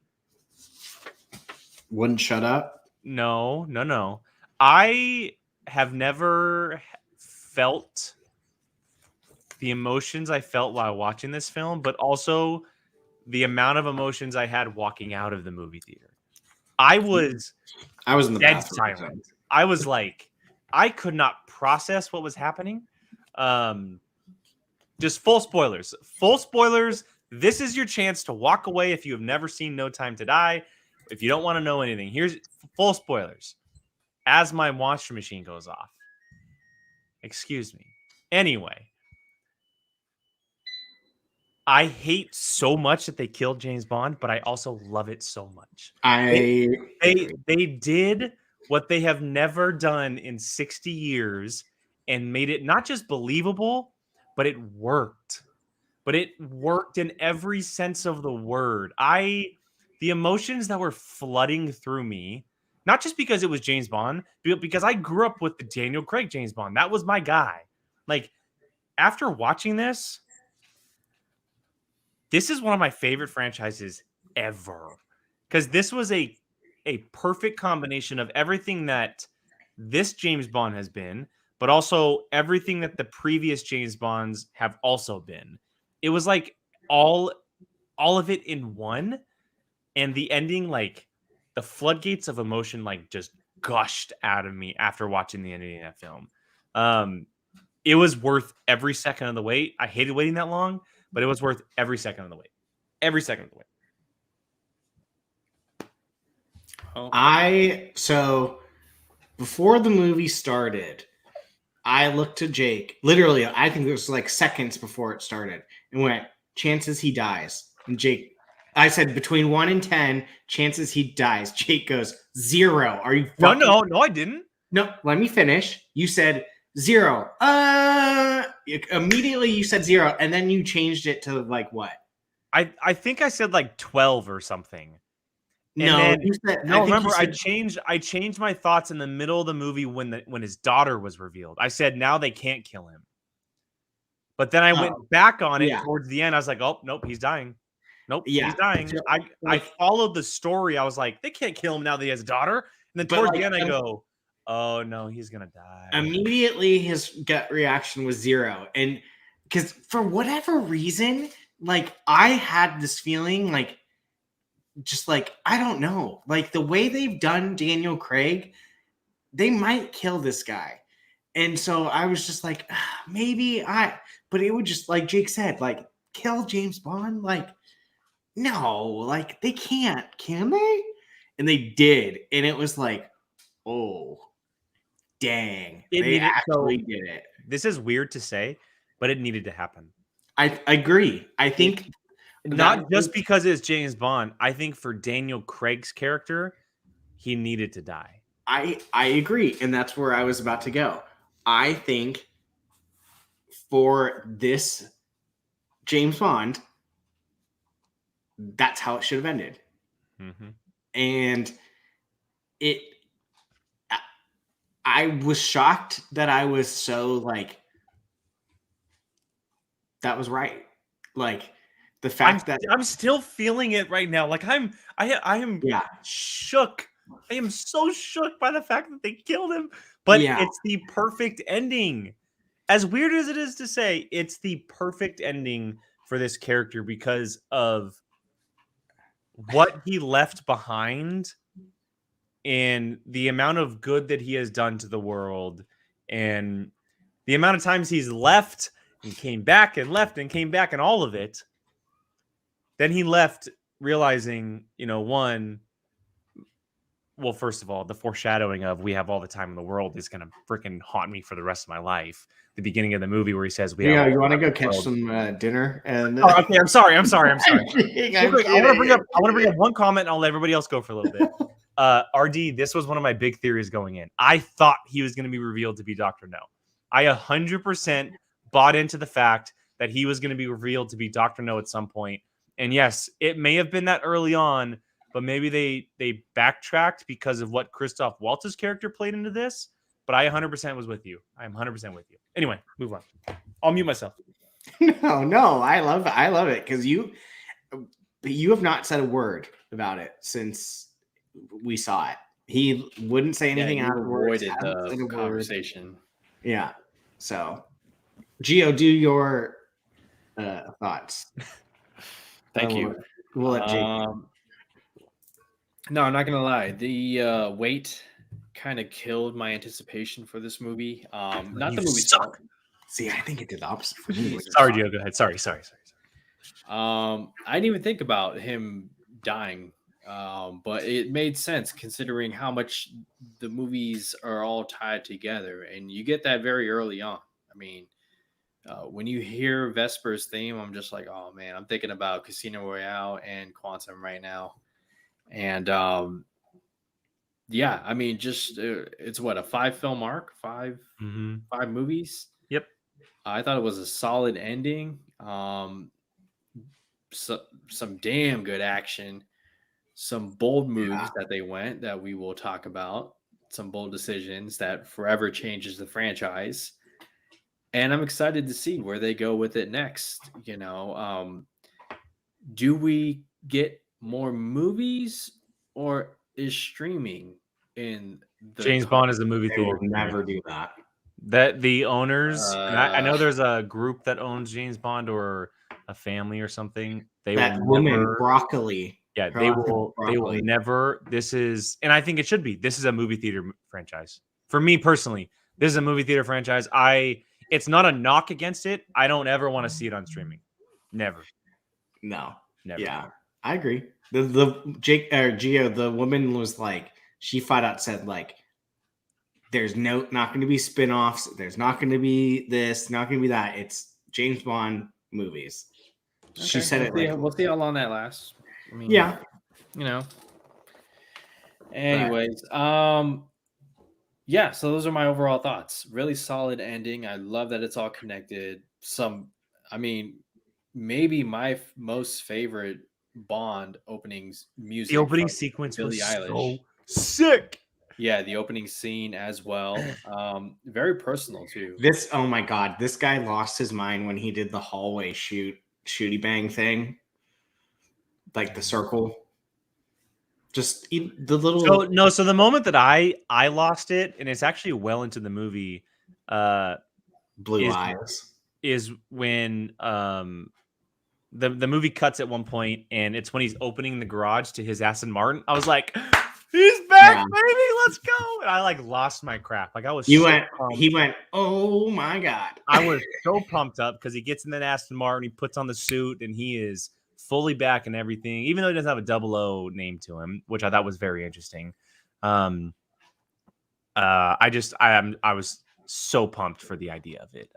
wouldn't shut up. No. I have never felt the emotions I felt while watching this film, but also the amount of emotions I had walking out of the movie theater. I was in the dead bathroom. silent. I was like, I could not process what was happening. Just full spoilers. Full spoilers. This is your chance to walk away if you have never seen No Time to Die. If you don't want to know anything, here's full spoilers. As my monster machine goes off. Excuse me. Anyway. I hate so much that they killed James Bond, but I also love it so much. They did what they have never done in 60 years and made it not just believable, but it worked. But it worked in every sense of the word. The emotions that were flooding through me, not just because it was James Bond, but because I grew up with the Daniel Craig James Bond. That was my guy. Like, after watching this is one of my favorite franchises ever. Because this was a perfect combination of everything that this James Bond has been, but also everything that the previous James Bonds have also been. It was like all of it in one. And the ending, like the floodgates of emotion, like just gushed out of me after watching the ending of that film. It was worth every second of the wait. I hated waiting that long, but it was worth every second of the wait. Every second of the wait. So before the movie started, I looked to Jake. Literally, I think it was like seconds before it started, and went, chances he dies. And Jake, I said between 1 and 10, chances he dies. Jake goes, 0. Are you fucking... No, I didn't. No, let me finish. You said 0. Immediately you said 0, and then you changed it to like what? I think I said like 12 or something. Remember, I changed my thoughts in the middle of the movie when his daughter was revealed. I said now they can't kill him. But then I went back on it towards the end. I was like, oh nope, he's dying. Nope, he's dying. I followed the story. I was like, they can't kill him now that he has a daughter. And then towards the end, I go, oh no, he's gonna die. Immediately, his gut reaction was 0, and because for whatever reason, like I had this feeling, like just like I don't know, like the way they've done Daniel Craig, they might kill this guy, and so I was just like, but it would just like Jake said, like kill James Bond, like no, like they can't, can they? And they did, and it was like, oh. Dang, they actually did it. This is weird to say, but it needed to happen. I agree. I think not just because it's James Bond. I think for Daniel Craig's character, he needed to die. I agree, and that's where I was about to go. I think for this James Bond, that's how it should have ended. Mm-hmm. And I was shocked that I was so like, that was right. Like the fact that I'm still feeling it right now. Like I am shook. I am so shook by the fact that they killed him. But it's the perfect ending. As weird as it is to say, it's the perfect ending for this character because of what he left behind. And the amount of good that he has done to the world and the amount of times he's left and came back and left and came back and all of it. Then he left realizing, first of all, the foreshadowing of we have all the time in the world is going to freaking haunt me for the rest of my life. The beginning of the movie where he says, you want to go catch some dinner? And okay, I'm sorry. I want to bring up one comment and I'll let everybody else go for a little bit. RD, this was one of my big theories going in. I thought he was going to be revealed to be Dr. No. I 100% bought into the fact that he was going to be revealed to be Dr. No at some point. And yes, it may have been that early on, but maybe they backtracked because of what Christoph Waltz's character played into this. But I 100% was with you. I'm 100% with you. Anyway, move on. I'll mute myself. No, I love it because you have not said a word about it since we saw it. He wouldn't say anything afterwards. Avoided the conversation. Yeah. So, Gio, do your thoughts. Thank you. We'll let Jake. No, I'm not gonna lie. The wait kind of killed my anticipation for this movie. Not the movie suck. See, I think it did the opposite for me. Sorry, Gio. Go ahead. Sorry. I didn't even think about him dying, but it made sense considering how much the movies are all tied together, and you get that very early on. I mean, when you hear Vesper's theme, I'm just like, oh man, I'm thinking about Casino Royale and Quantum right now, and yeah, I mean, just it's what, a 5-film arc, five movies. Yep. I thought it was a solid ending. Some damn good action, some bold moves that they went that we will talk about, some bold decisions that forever changes the franchise. And I'm excited to see where they go with it next. You know, do we get more movies or is streaming in the James Bond is a movie They theater. will never do that. That the owners, and I know there's a group that owns James Bond or a family or something. That woman, Broccoli. Yeah, they will never. This is, and I think it should be. This is a movie theater franchise. For me personally, this is a movie theater franchise. It's not a knock against it. I don't ever want to see it on streaming. Never. No. Never. Yeah, I agree. Gio, the woman was like, she flat out said like, there's not going to be spinoffs. There's not going to be this, not going to be that. It's James Bond movies. Okay. She said we'll see how long that lasts. I mean, yeah, you know. Anyways, yeah. So those are my overall thoughts. Really solid ending. I love that it's all connected. Maybe my most favorite Bond openings music. The opening sequence was Eilish. So sick. Yeah, the opening scene as well. Very personal too. Oh my god, this guy lost his mind when he did the hallway shooty bang thing, like the circle. Just the little. So the moment that I lost it, and it's actually well into the movie. Blue eyes is when the movie cuts at one point, and it's when he's opening the garage to his Aston Martin. I was like, he's back, baby, let's go. And I like lost my crap. Like I was he went, oh my god. I was so pumped up because he gets in that Aston Martin, he puts on the suit, and he is fully back and everything, even though he doesn't have a 00 name to him, which I thought was very interesting. I was so pumped for the idea of it.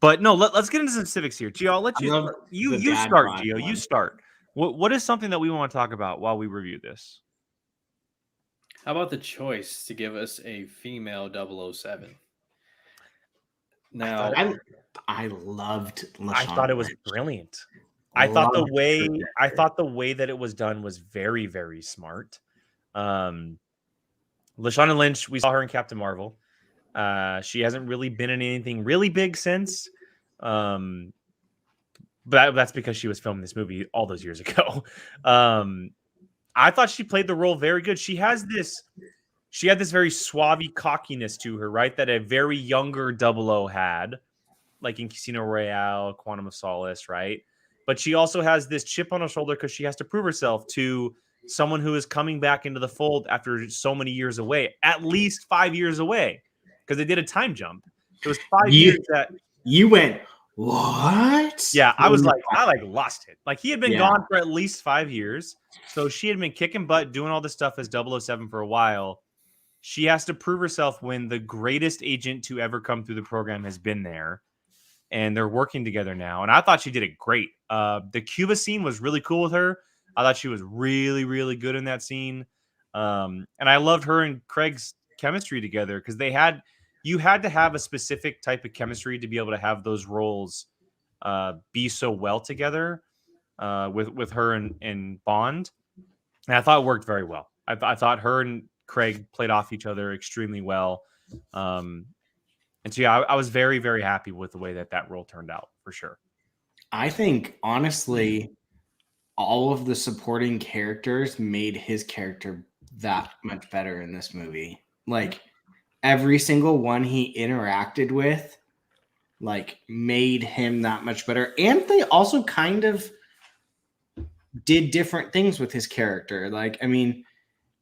But no, let's get into some specifics here. Gio, I'll let you start, Gio. You start. What is something that we want to talk about while we review this? How about the choice to give us a female 007? Now, I loved LaShawn. I thought it was brilliant. I thought the way that it was done was very, very smart. Lashana Lynch, we saw her in Captain Marvel. She hasn't really been in anything really big since. But that's because she was filming this movie all those years ago. I thought she played the role very good. She had this very suave cockiness to her, right? That a very younger 00 had, like in Casino Royale, Quantum of Solace, right? But she also has this chip on her shoulder because she has to prove herself to someone who is coming back into the fold after so many years away, at least 5 years away, because they did a time jump. It was 5 years that you went, what? Yeah, I lost it. Like he had been gone for at least 5 years. So she had been kicking butt, doing all this stuff as 007 for a while. She has to prove herself when the greatest agent to ever come through the program has been there. And they're working together now. And I thought she did it great. The Cuba scene was really cool with her. I thought she was really, really good in that scene. And I loved her and Craig's chemistry together because they had you had to have a specific type of chemistry to be able to have those roles be so well together with her and Bond. And I thought it worked very well. I thought her and Craig played off each other extremely well. And so, yeah, I was very, very happy with the way that role turned out, for sure. I think, honestly, all of the supporting characters made his character that much better in this movie. Like, every single one he interacted with, like, made him that much better. And they also kind of did different things with his character. Like, I mean,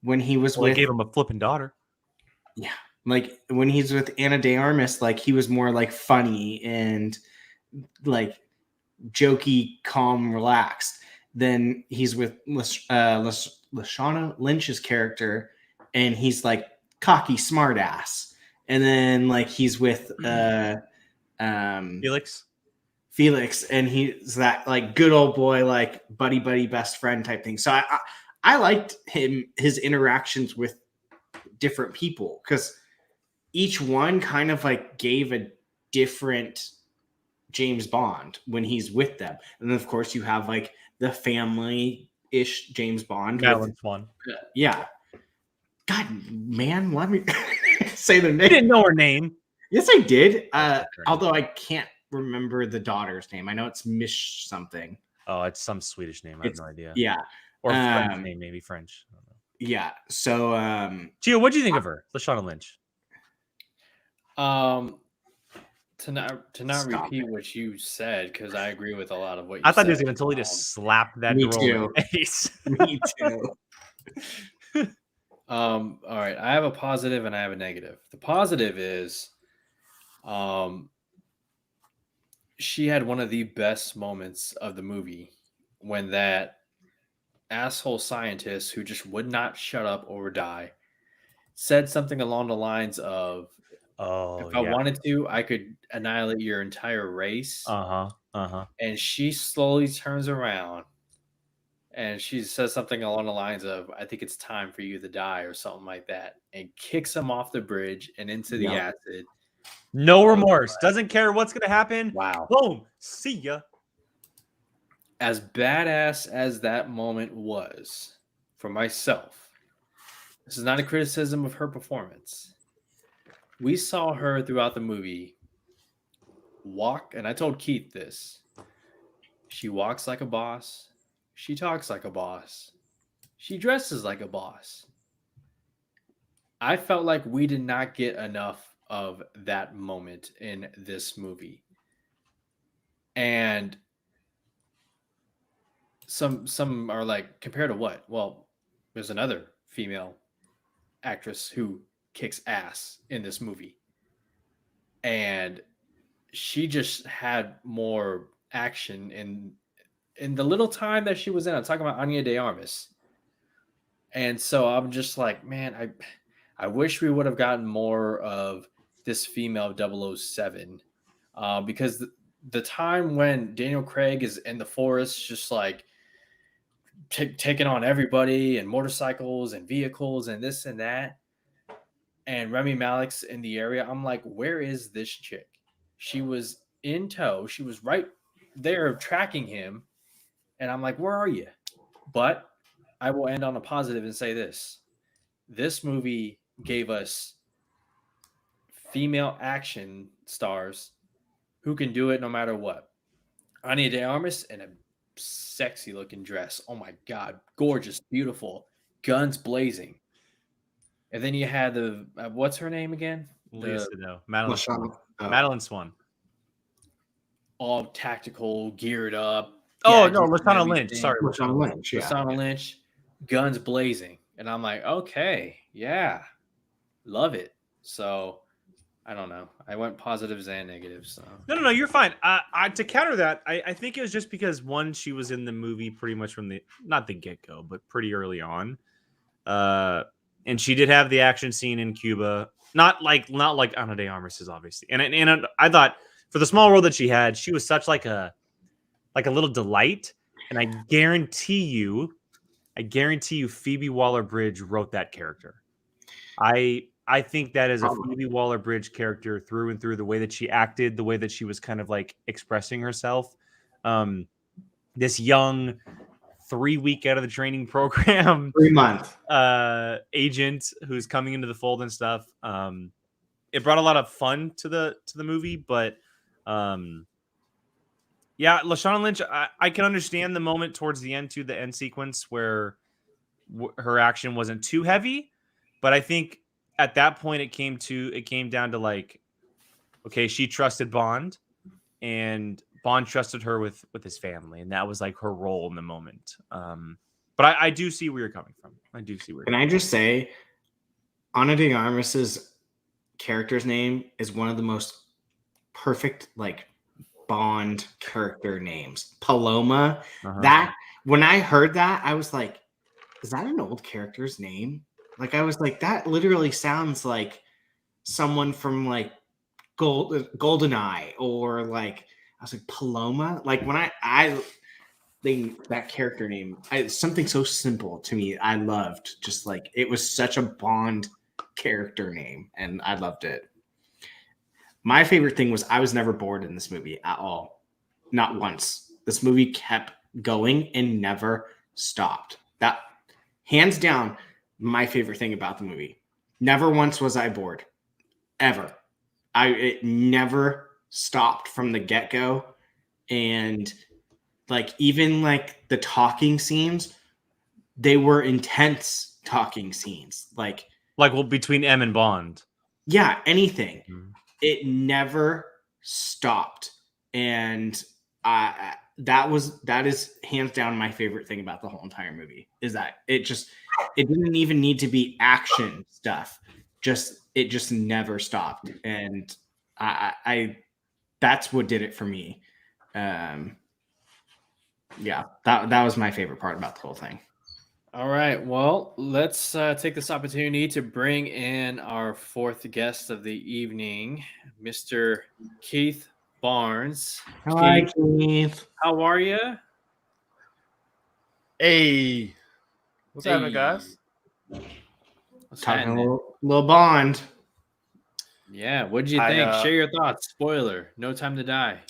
when he was They gave him a flipping daughter. Yeah. Like, when he's with Ana de Armas, like, he was more, like, funny and, like, jokey, calm, relaxed. Then he's with Lashana Lynch's character, and he's, like, cocky, smart ass. And then, like, he's with Felix, and he's that, like, good old boy, like, buddy best friend type thing. So I liked his interactions with different people, because each one kind of, like, gave a different James Bond when he's with them. And then, of course, you have, like, the family-ish James Bond. Madeline Swan. Yeah. God, man, let me say their name. You didn't know her name. Yes, I did. Although I can't remember the daughter's name. I know it's Mish something. Oh, it's some Swedish name. I have no idea. Yeah. Or French name, maybe French. I don't know. Yeah. So, Gio, what do you think of her, Lashana Lynch? To not repeat what you said, because I agree with a lot of what you said. I thought he was going to totally just slap that girl in the face. Me too. All right, I have a positive and I have a negative. The positive is, she had one of the best moments of the movie when that asshole scientist who just would not shut up or die said something along the lines of, if I wanted to, I could annihilate your entire race. And she slowly turns around and she says something along the lines of, I think it's time for you to die, or something like that, and kicks him off the bridge and into the acid. No remorse. Doesn't care what's going to happen. Wow. Boom. See ya. As badass as that moment was for myself, this is not a criticism of her performance. We saw her throughout the movie walk, and I told Keith this. She walks like a boss. She talks like a boss. She dresses like a boss. I felt like we did not get enough of that moment in this movie. And some are like, compared to what? Well, there's another female actress who kicks ass in this movie, and she just had more action in the little time that she was in. I'm talking about Ana de Armas. And so I'm just like, man, I wish we would have gotten more of this female 007, because the time when Daniel Craig is in the forest, just like taking on everybody and motorcycles and vehicles and this and that, and Rami Malek's in the area, I'm like, where is this chick? She was in tow. She was right there tracking him. And I'm like, where are you? But I will end on a positive and say this. This movie gave us female action stars who can do it no matter what. Ana de Armas in a sexy looking dress. Oh my God. Gorgeous, beautiful, guns blazing. And then you had the, what's her name again? Madeline Swan. Madeline Swan. All tactical, geared up. Oh, no, Lashana Lynch. Sorry, Lashana Lynch. Yeah. Lashana Lynch, guns blazing. And I'm like, okay, yeah, love it. So, I don't know. I went positives and negatives. So. No, you're fine. To counter that, I think it was just because, one, she was in the movie pretty much from not the get-go, but pretty early on. And she did have the action scene in Cuba. Not like Ana de Armas is, obviously. And I thought, for the small role that she had, she was such like a little delight. And I guarantee you Phoebe Waller-Bridge wrote that character. I I think that is a Phoebe Waller-Bridge character through and through. The way that she acted, the way that she was kind of like expressing herself. This young 3-week out of the training program, 3-month agent who's coming into the fold and stuff. It brought a lot of fun to the movie, but yeah, Lashana Lynch, I can understand the moment towards the end, to the end sequence where her action wasn't too heavy, but I think at that point it came down to like, okay, she trusted Bond, and Bond trusted her with his family, and that was like her role in the moment. But I do see where you're coming from. Can I just say, Ana de Armas's character's name is one of the most perfect like Bond character names. Paloma. That when I heard that, I was like, is that an old character's name? Like, I was like, that literally sounds like someone from like GoldenEye, or like, I was like, Paloma. Like, when I think that character name, it's something so simple to me. I loved, just like, it was such a Bond character name, and I loved it. My favorite thing was I was never bored in this movie at all. Not once. This movie kept going and never stopped. That, hands down, my favorite thing about the movie. Never once was I bored. Ever. It never stopped from the get-go. And like, even like the talking scenes, they were intense talking scenes. Like well, between M and Bond. Yeah, anything. It never stopped. And that is hands down my favorite thing about the whole entire movie, is that it didn't even need to be action stuff. It just never stopped. And I that's what did it for me. Yeah, that was my favorite part about the whole thing. All right, well, let's take this opportunity to bring in our fourth guest of the evening, Mr. Keith Barnes. Hi, Keith. How are you? Hey, what's happening, guys? Talking a little Bond. Yeah, what did you think? Share your thoughts. Spoiler, No Time to Die.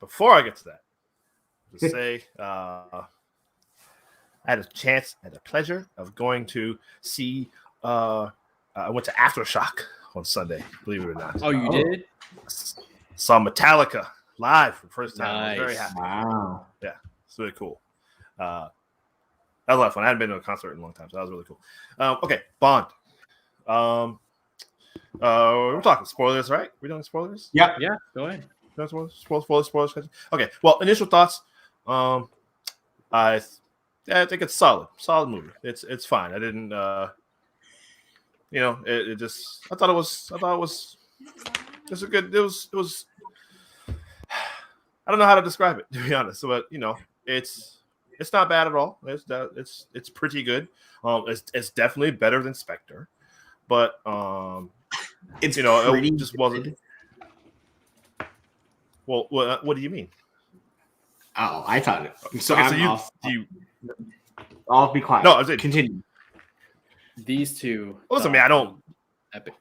Before I get to that, just say I had a pleasure of going to see. I went to Aftershock on Sunday. Believe it or not. Oh, you did? Saw Metallica live for the first time. Nice. I was very happy. Wow. Yeah, it's really cool. That was a lot of fun. I hadn't been to a concert in a long time, so that was really cool. Okay, Bond. We're talking spoilers, right? We're doing spoilers? Yeah. Yeah, go ahead. Spoilers. Okay. Well, initial thoughts. I think it's solid movie. It's fine. I didn't, it just. I thought it was. It's a good. It was. I don't know how to describe it, to be honest. But it's not bad at all. It's pretty good. It's definitely better than Spectre, but it's it just wasn't. Well, what do you mean? Oh, I thought it. So, okay, I'll be quiet. No, I was saying, continue. These two. Listen, man, I don't. Epic.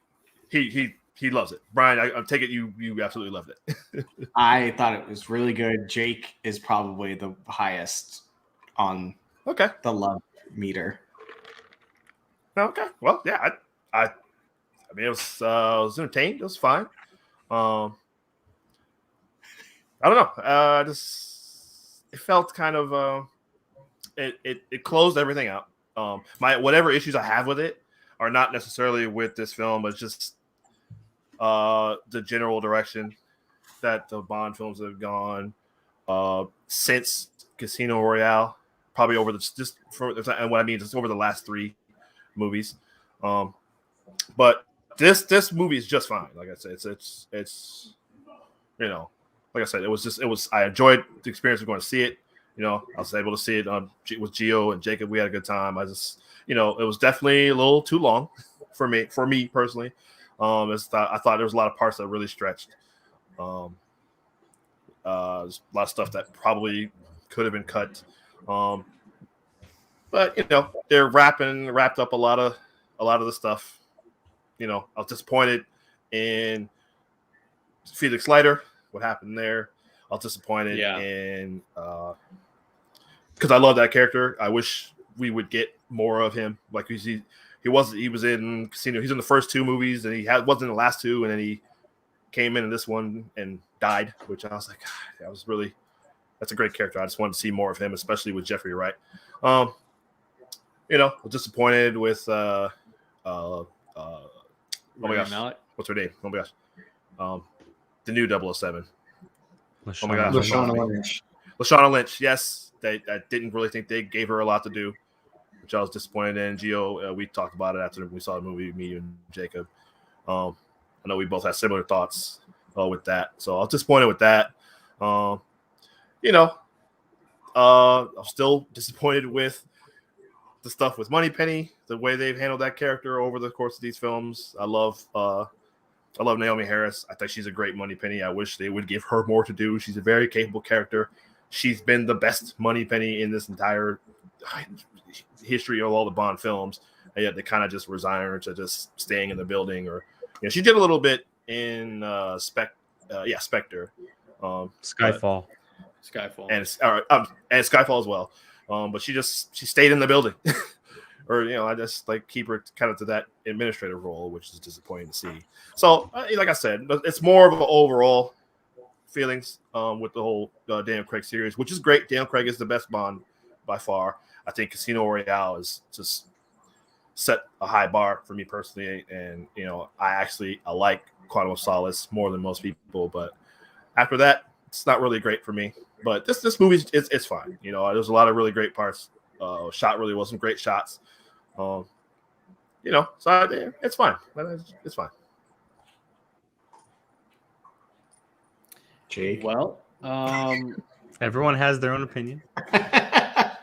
He loves it. Brian, I take it you absolutely loved it. I thought it was really good. Jake is probably the highest on the love meter. Okay. Well, yeah, I mean, it was I was entertained. It was fine. I don't know. It felt kind of it closed everything out. My whatever issues I have with it are not necessarily with this film, but it's just the general direction that the Bond films have gone since Casino Royale, probably over and what I mean is over the last 3 movies. But this movie is just fine. Like I said, it's like I said, I enjoyed the experience of going to see it. I was able to see it with Gio and Jacob. We had a good time. I just, it was definitely a little too long for me personally. I thought there was a lot of parts that really stretched. There's a lot of stuff that probably could have been cut. But they're wrapped up a lot a lot of the stuff. I was disappointed in Felix Leiter. What happened there? I was disappointed in because I love that character. I wish we would get more of him. Like he was in Casino. He's in the first 2 movies, and wasn't in the last 2, and then he came in this one and died. Which I was like, God, that's a great character. I just wanted to see more of him, especially with Jeffrey Wright. I was disappointed with oh my gosh, Mallet. what's her name? Oh my gosh, the new 007. Lashana Oh my gosh, Lashana Lynch. Yes, I didn't really think they gave her a lot to do, which I was disappointed in. Gio, we talked about it after we saw the movie, me and Jacob. I know we both had similar thoughts with that, so I was disappointed with that. I'm still disappointed with the stuff with Moneypenny, the way they've handled that character over the course of these films. I love Naomi Harris. I think she's a great Moneypenny. I wish they would give her more to do. She's a very capable character. She's been the best Moneypenny in this entire history of all the Bond films, and yet they kind of just resign her to just staying in the building. Or she did a little bit in Spectre, Skyfall, and Skyfall as well. But she stayed in the building, or I just keep her kind of to that administrative role, which is disappointing to see. So, like I said, it's more of an overall feelings with the whole Daniel Craig series, which is great. Daniel Craig is the best Bond by far. I think Casino Royale is just set a high bar for me personally, and I like Quantum of Solace more than most people, but after that, it's not really great for me. But this movie it's fine. There's a lot of really great parts. Shot really wasn't great shots. So it's fine. It's fine. Jake. Well, everyone has their own opinion.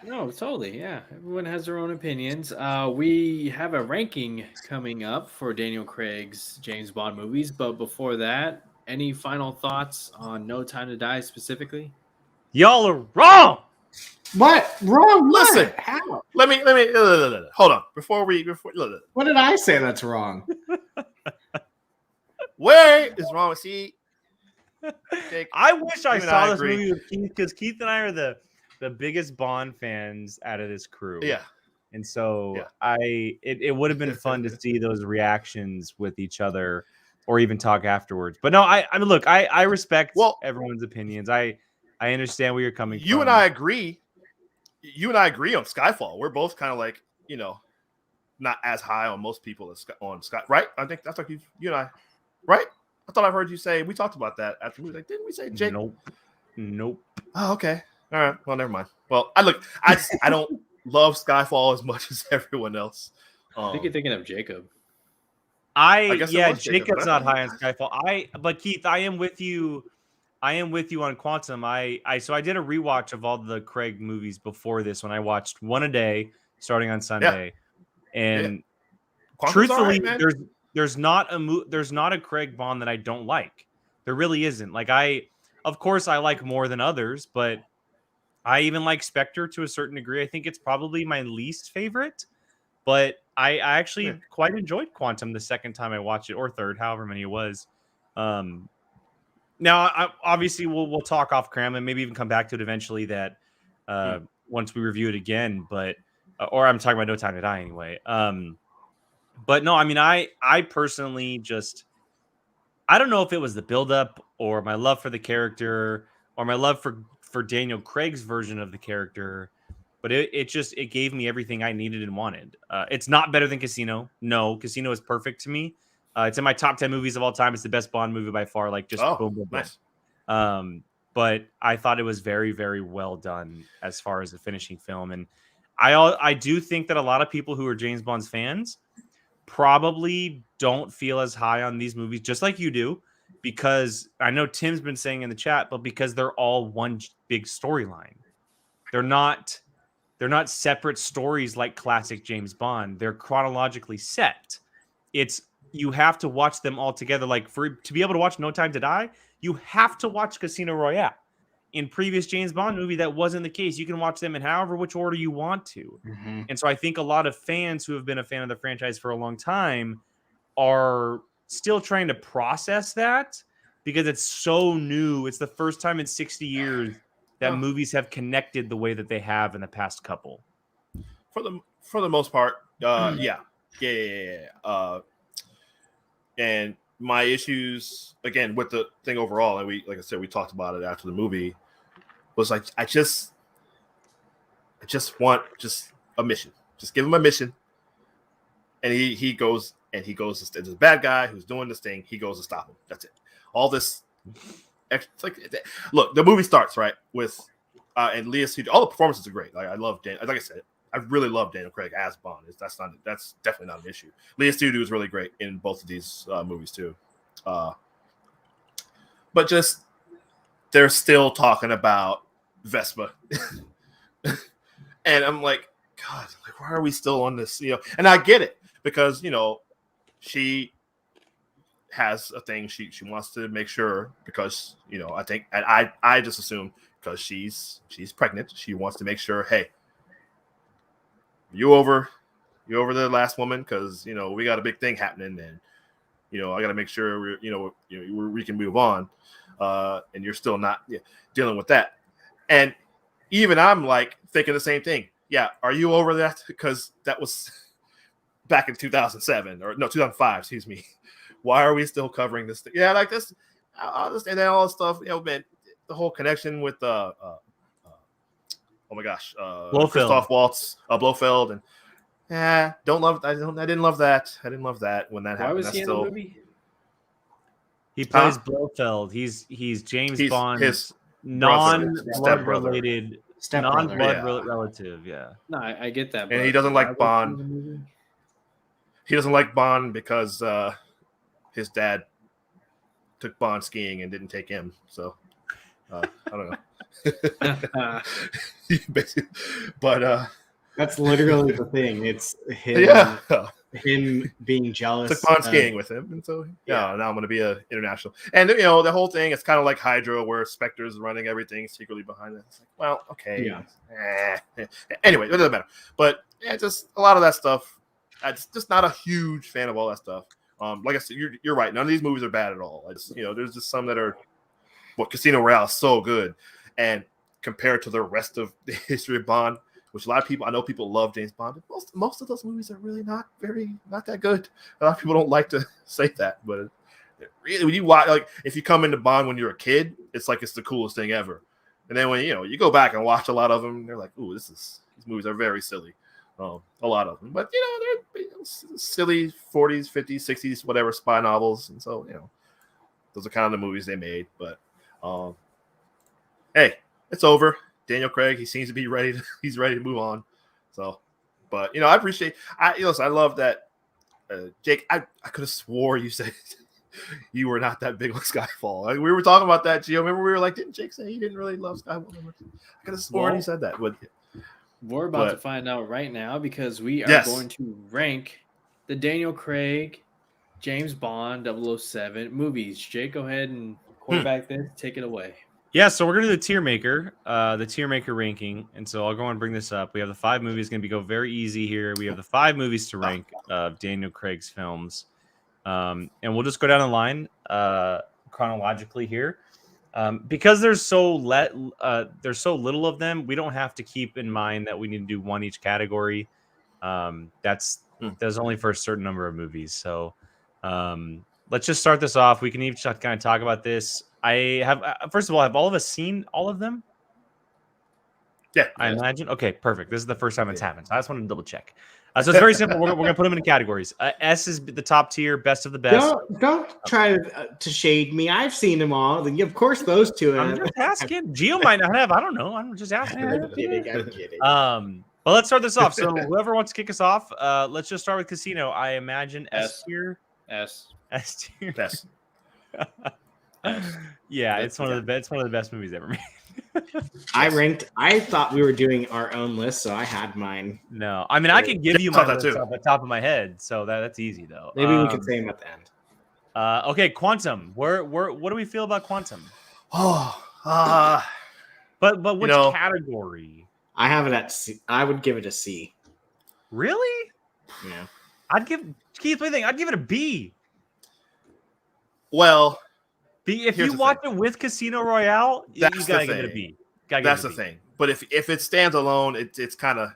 no, totally. Yeah, everyone has their own opinions. We have a ranking coming up for Daniel Craig's James Bond movies, but before that, any final thoughts on No Time to Die specifically? Y'all are wrong. What? Wrong? Listen. What? How? Let me hold on before What did I say that's wrong? where is wrong with Jake, I wish I you and saw I this agree. movie with Keith, because Keith and I are the biggest Bond fans out of this crew. Yeah. And so Yeah. it would have been fun to see those reactions with each other, or even talk afterwards. But no, I mean, look, I respect everyone's opinions. I understand where you're coming from. You and I agree on Skyfall. We're both kind of like, not as high on most people on Sky, right? I think that's like you and I, right? I thought I heard you say, we talked about that after we didn't we say Jake? Nope. Oh, okay. All right. Well, never mind. Well, I don't love Skyfall as much as everyone else. I think you're thinking of Jacob. Jacob's not high on Skyfall. But Keith, I am with you. On Quantum. So I did a rewatch of all the Craig movies before this when I watched one a day starting on Sunday. Yeah. And truthfully, right, there's not a Craig Bond that I don't like. There really isn't. Of course I like more than others, but I even like Spectre to a certain degree. I think it's probably my least favorite, but I actually quite enjoyed Quantum the second time I watched it, or third, however many it was. Now, obviously, we'll talk off cam and maybe even come back to it eventually. That once we review it again, but or I'm talking about No Time to Die anyway. But no, I mean, I personally I don't know if it was the buildup or my love for the character or my love for Daniel Craig's version of the character, but it gave me everything I needed and wanted. It's not better than Casino. No, Casino is perfect to me. It's in my top 10 movies of all time. It's the best Bond movie by far. Boom, boom, boom. Nice. But I thought it was very, very well done as far as the finishing film. And I do think that a lot of people who are James Bond's fans probably don't feel as high on these movies, just like you do, because I know Tim's been saying in the chat, but because they're all one big storyline. They're not separate stories like classic James Bond. They're chronologically set. You have to watch them all together. To be able to watch No Time to Die, you have to watch Casino Royale. in previous James Bond movie, that wasn't the case. You can watch them in however which order you want to. Mm-hmm. And so I think a lot of fans who have been a fan of the franchise for a long time are still trying to process that because it's so new. It's the first time in 60 years that movies have connected the way that they have in the past couple. For the most part, yeah. And my issues again with the thing overall, and like I said, we talked about it after the movie, was like I just want a mission. Just give him a mission, and he goes to this bad guy who's doing this thing. He goes to stop him. That's it. All this, it's like, look, the movie starts right with and Leah Seydoux. All the performances are great. Like I love Dan. Like I said, I really love Daniel Craig as Bond. That's definitely not an issue. Leah Seydoux is really great in both of these movies too. But just they're still talking about Vespa, and I'm like, God, like, why are we still on this? And I get it because she has a thing she wants to make sure because I think and I just assume because she's pregnant, she wants to make sure, hey, you over the last woman because we got a big thing happening and I got to make sure we can move on, and you're still not dealing with that. And even I'm like thinking the same thing. Yeah, are you over that? Because that was back in 2007 or no 2005. Excuse me. Why are we still covering this thing? Yeah, like this, and then all this stuff. Man, the whole connection with oh my gosh, Christoph Waltz, Blofeld, and I didn't love that. I didn't love that when that happened. Why was he in the movie? He plays Blofeld. He's James Bond's non-blood related, relative. Yeah. No, I get that. And he doesn't like Bond. He doesn't like Bond because his dad took Bond skiing and didn't take him. So I don't know. Basically, but that's literally the thing. It's him being jealous. Took Bond skiing with him, and so now I'm going to be an international. And the whole thing is kind of like Hydra, where Spectre's running everything secretly behind it. It's like, well, okay, anyway, it doesn't matter. But just a lot of that stuff. I'm just not a huge fan of all that stuff. Like I said, you're right. None of these movies are bad at all. There's just some that are. Well, Casino Royale is so good, and compared to the rest of the history of Bond, which a lot of people, I know people love James Bond. Most of those movies are really not that good. A lot of people don't like to say that, but really, when you watch, like if you come into Bond when you're a kid, it's like it's the coolest thing ever. And then when you go back and watch a lot of them, they're like, ooh, these movies are very silly. A lot of them, but they're silly 40s, 50s, 60s, whatever spy novels, and so those are kind of the movies they made. But hey, it's over. Daniel Craig, he seems to be ready. He's ready to move on. So, but I appreciate. I love that. Jake, I could have swore you said you were not that big on Skyfall. Like, we were talking about that. Gio, remember we were like, didn't Jake say he didn't really love Skyfall? I could have sworn he said that. But we're about to find out right now because we are going to rank the Daniel Craig, James Bond 007 movies. Jake, go ahead and quarterback this. Take it away. Yeah, so we're going to do the tier maker ranking. And so I'll go and bring this up. We have the 5 movies. Going to go very easy here. We have the 5 movies to rank of Daniel Craig's films. And we'll just go down the line chronologically here. Because there's so little of them, we don't have to keep in mind that we need to do one each category. That's only for a certain number of movies. So let's just start this off. We can each kind of talk about this. I have first of all, have all of us seen all of them? Yeah, I imagine. Okay, perfect. This is the first time it's happened. So I just wanted to double check. So it's very simple. We're gonna put them in categories. S is the top tier, best of the best. Don't try to shade me. I've seen them all. Of course, those two. I'm just asking. Gio might not have. I don't know. I'm just asking. I'm kidding. But let's start this off. So whoever wants to kick us off, let's just start with Casino. I imagine S tier. S tier. S. Yeah, it's one of the best movies ever made. I thought we were doing our own list, so I had mine. No, I mean I can give you my list off the top of my head, so that's easy though. Maybe we could say them at the end. Okay, Quantum. What do we feel about Quantum? But which category? I have it at C. I would give it a C. Really? Yeah. Keith, what do you think? I'd give it a B. Well, B. If you watch it with Casino Royale, you gotta give it a B. That's the thing. But if it stands alone, it's kind of.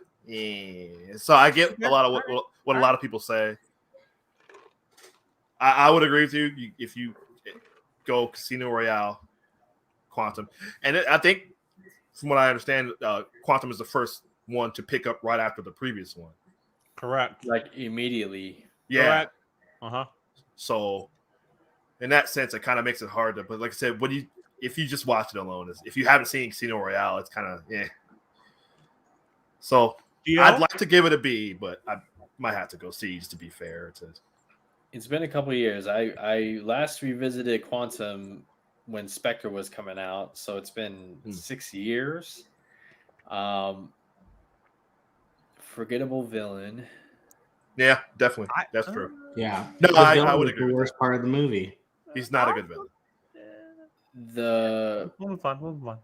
So I get a lot of what a lot of people say. I would agree with you if you go Casino Royale, Quantum, and I think from what I understand, Quantum is the first one to pick up right after the previous one. Correct. Like immediately. Yeah. Correct. So, in that sense, it kind of makes it hard to. But like I said, if you just watch it alone, if you haven't seen Casino Royale, it's kind of So I'd like to give it a B, but I might have to go C just to be fair. It's been a couple of years. I last revisited Quantum when Spectre was coming out, so it's been 6 years. Forgettable villain. Yeah, definitely. That's true. Yeah. No, I would agree. The worst part of the movie. He's not a good villain. We'll move on.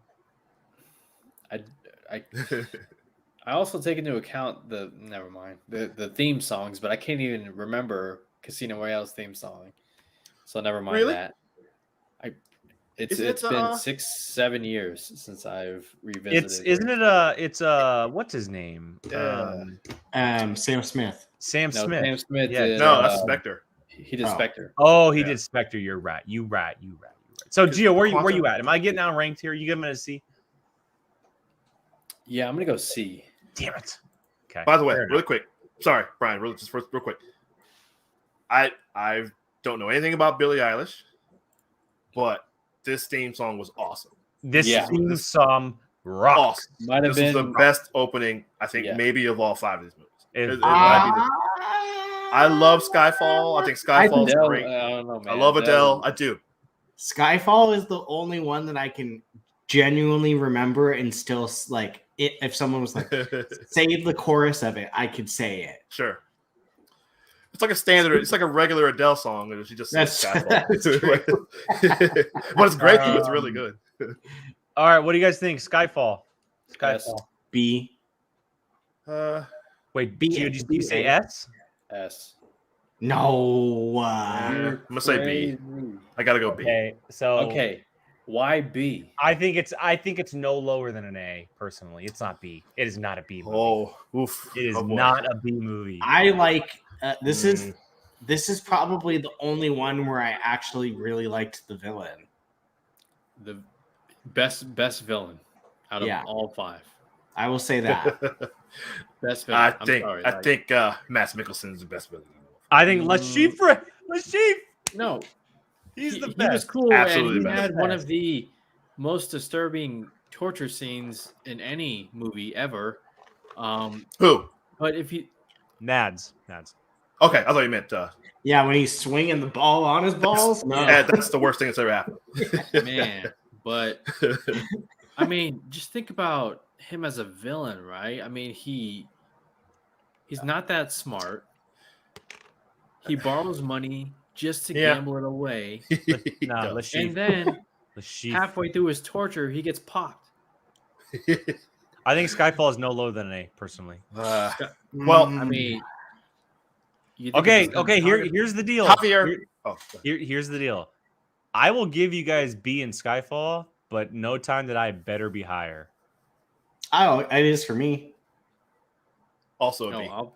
I also take into account the theme songs, but I can't even remember Casino Royale's theme song, so never mind that. It's been 6-7 years since I've revisited. It's what's his name? Sam Smith. Sam Smith. Sam Smith. Yeah. Did, that's Spectre. He did Spectre. Oh, he did Spectre. You're right. You right. So Gio, where you at? Am I getting out ranked here? You giving it a C? Yeah, I'm gonna go C. Damn it. Okay. By the way, really quick. Sorry, Brian. Real quick. I don't know anything about Billie Eilish, but this theme song was awesome. This theme song rocks. Awesome. Might have been the best opening, I think, maybe of all 5 of these movies. I love Skyfall. I think Skyfall's great. I don't know, man. I love Adele. I do. Skyfall is the only one that I can genuinely remember and still like it. If someone was like, "Save the chorus of it," I could say it. Sure. It's like a standard. It's like a regular Adele song. She just says Skyfall. But it's great. It's really good. All right, what do you guys think? Skyfall. B. Wait, B. Did you say S? S. No. I'm gonna say B. I gotta go B. Okay, why B? I think it's no lower than an A. Personally, it's not B. It is not a B movie. Oh, oof! It is not a B movie. I like this is probably the only one where I actually really liked the villain. The best villain out of all 5. I will say that. Best villain. I think Mads Mikkelsen is the best villain. I think Le Chiffre. No, he's the best. He was cool, Absolutely and he best. had one of the most disturbing torture scenes in any movie ever. Who? But if you Nads. Okay, I thought you meant. Yeah, when he's swinging the ball on his balls. No. Yeah, that's the worst thing that's ever happened. man, but I mean, just think about him as a villain, right? I mean, he's not that smart. He borrows money just to gamble it away. And then halfway through his torture, he gets popped. I think Skyfall is no lower than an A, personally. Well, I mean, okay. Here's the deal. Javier. Here's the deal. I will give you guys B in Skyfall, but No Time to Die better be higher. Oh, it is for me. Also, no,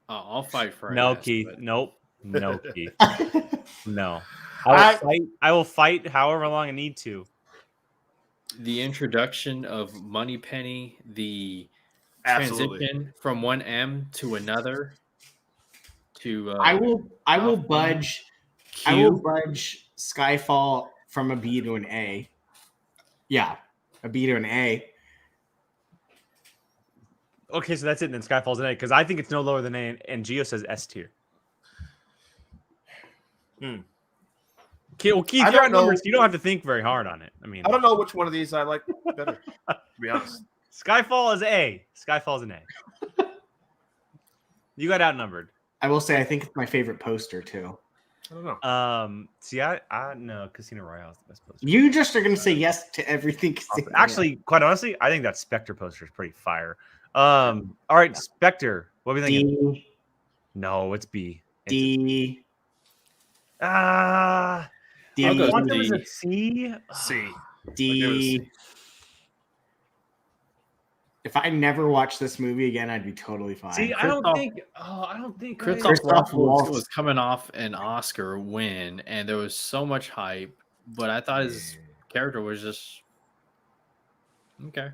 I'll fight for it. No, Keith. Nope. No, Keith. No. I will fight however long I need to. The introduction of Moneypenny, the Absolutely. transition from one M to another. To I will budge. Q. I will budge Skyfall from a B to an A. Yeah, a B to an A. Okay, so that's it. Then Skyfall's an A because I think it's no lower than A, and Gio says S tier. Okay, well, Keith, you're numbers. You don't have to think very hard on it. I mean, I don't know which one of these I like better. To be honest, Skyfall is A. Skyfall's an A. You got outnumbered. I will say I think it's my favorite poster too. I don't know. See, I no, Casino Royale is the best poster. You just are going to say yes to everything. Actually, quite honestly, I think that Spectre poster is pretty fire. All right, Spectre. What are we thinking? D. No, it's B. D. D. I'll go Quantum is D. a C. C. D. If I never watched this movie again, I'd be totally fine. See, I don't think. Christoph Christoph Waltz Waltz was coming off an Oscar win, and there was so much hype, but I thought his character was just okay.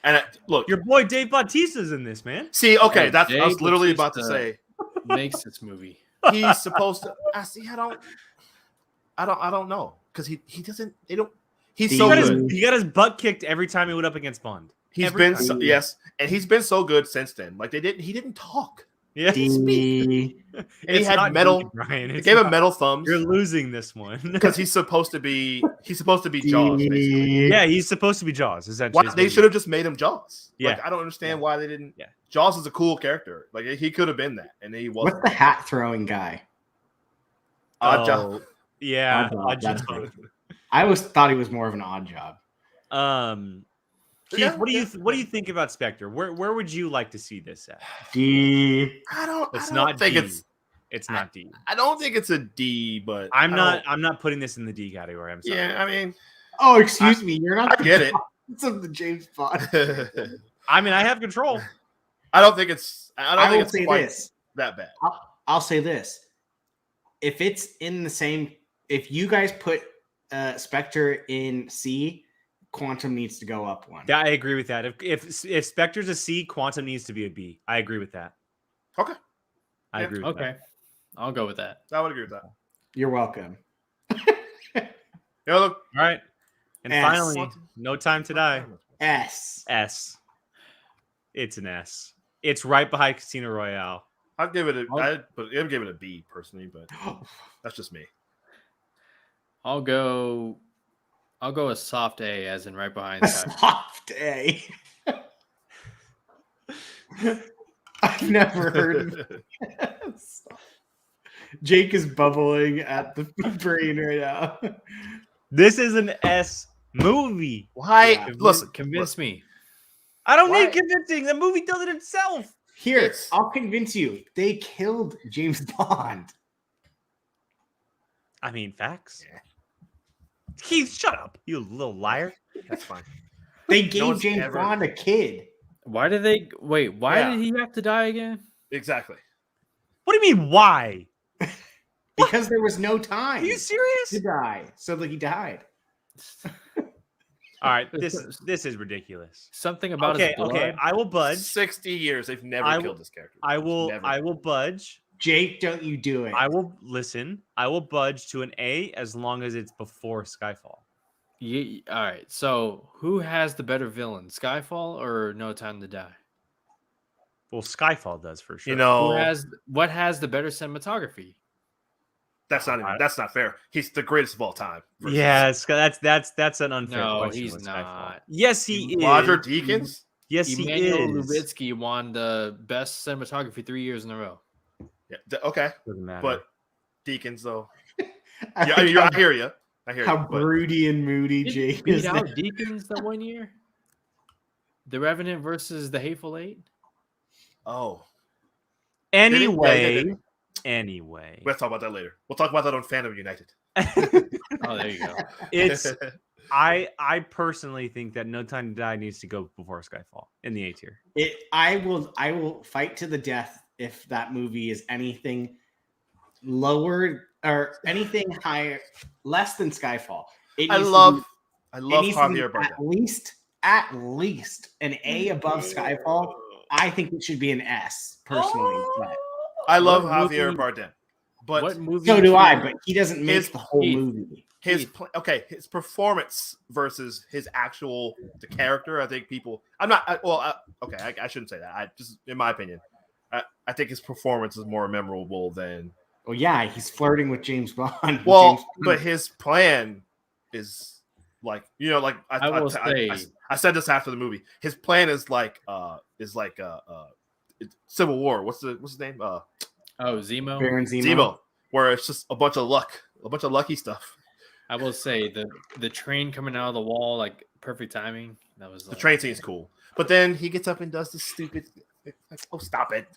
And look, Your boy Dave Bautista's in this, man. see, okay, Oh, that's I was Dave literally about to Bautista. say Makes this movie. he's supposed to. I don't know because he doesn't. They don't. He's He so got good. He got his butt kicked every time he went up against Bond. He's every been time. so, yes, and he's been so good since then. Like he didn't talk. Yeah, D. And he It's had not metal. D, Brian. They It's gave him not- metal thumbs You're losing this one. because he's supposed to be Jaws. Basically, Yeah, he's supposed to be Jaws. Essentially, why, they should have just made him Jaws. Yeah. Like, I don't understand why they didn't. Yeah. Jaws is a cool character. Like he could have been that, and he wasn't. What's the hat throwing guy? Odd Job. Yeah, Odd Job, Odd Job. I always thought he was more of an odd job. Keith, Yeah, what do you think about Spectre? Where would you like to see this at? D. I don't It's I don't not think D. it's. It's not D. I don't think it's a D, but I'm I not. don't- I'm not putting this in the D category. I'm sorry. Yeah, I mean, Oh, excuse me. You're not I get it. It's of the James Bond. I mean, I have control. I don't think it's. I don't I think will it's say quite this. that bad. I'll say this. If it's in the same, if you guys put Spectre in C, Quantum needs to go up one. Yeah, I agree with that. If Spectre's a C, Quantum needs to be a B. I agree with that. Okay, I Yeah, agree with Okay, I'll go with that. I would agree with that. You're welcome. Yeah, look, that. All right. And S. finally, No Time to Die. S. S. It's an S. It's right behind Casino Royale. I'd give it a. I'd give it a B personally, but that's just me. I'll go a soft A, as in right behind Sky. Soft A. I've never heard of Jake is bubbling at the brain right now. This is an S movie. Why? Yeah. Listen, Convince me. I don't Why? need convincing. The movie does it itself. Here, It's- I'll convince you. They killed James Bond. I mean, facts. Keith, shut up, you little liar. That's fine. They gave one's James ever- Bond a kid. Why did they wait? Why Yeah. did he have to die again? Exactly. What do you mean, why? Because there was no Are time you serious? to die. So he died. All right, this is ridiculous. Something about Okay, his blood. okay, I will budge. 60 years they've never I killed this character. I will Never. I will budge. Jake, don't you do it. I will listen. I will budge to an A as long as it's before Skyfall. Yeah, all right. So who has the better villain, Skyfall or No Time to Die? Well, Skyfall does for sure. You know, What has the better cinematography? that's not fair. He's the greatest of all time. versus Yeah, that's an unfair No, question. he's with Skyfall. not. Yes, he is. Roger Deakins. Yes, he Emmanuel is. Lubitsky won the best cinematography 3 years in a row. Yeah, okay, Doesn't matter. but Deakins though. I Yeah, think I hear you. I hear how you. But broody and moody Did Jake beat is. out there. Deakins the 1 year? The Revenant versus the Hateful Eight? oh, anyway, did anyway, we'll talk about that later. We'll talk about that on Fandom United. Oh, there you go. it's I personally think that No Time to Die needs to go before Skyfall in the A tier. I will fight to the death if that movie is anything lower or anything higher, less than Skyfall. It I needs to love be- it needs to be Javier Bardem. at least an A above Skyfall. I think it should be an S personally. But I love What Javier movie- Bardem, but What movie? so do I. But he doesn't make His- the whole Keith. movie. his performance versus his actual the character. I think people. I'm not. I shouldn't say that. I just, in my opinion, I think his performance is more memorable than. Well, yeah, he's flirting with James Bond. Well, James but his plan is like I will say- I said this after the movie. His plan is like Civil War. What's his name? Oh, Zemo. Baron Zemo. Zemo. where it's just a bunch of lucky stuff. I will say the train coming out of the wall, like perfect timing. That was The train scene's cool, but then he gets up and does this stupid. Oh, stop it!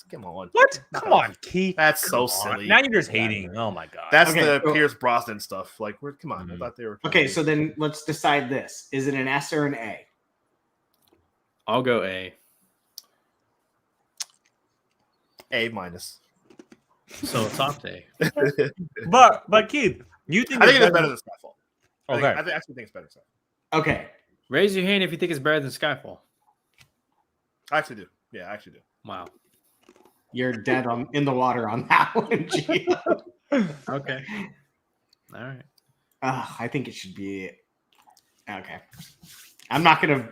Come on. What? Come on, Keith. That's so on. silly. Now you're just hating. Oh my god. That's Okay, the well- Pierce Brosnan stuff. Like, come on. I thought they were. Okay, so then let's decide this. Is it an S or an A? I'll go A. A-. So it's off A. But Keith, you think I think it's better than Skyfall. Okay. I actually think it's better than Skyfall. Okay. Raise your hand if you think it's better than Skyfall. I actually do. Yeah, I actually do. Wow. You're dead in the water on that one, Gio. Okay. All right. I think it should be okay. I'm not gonna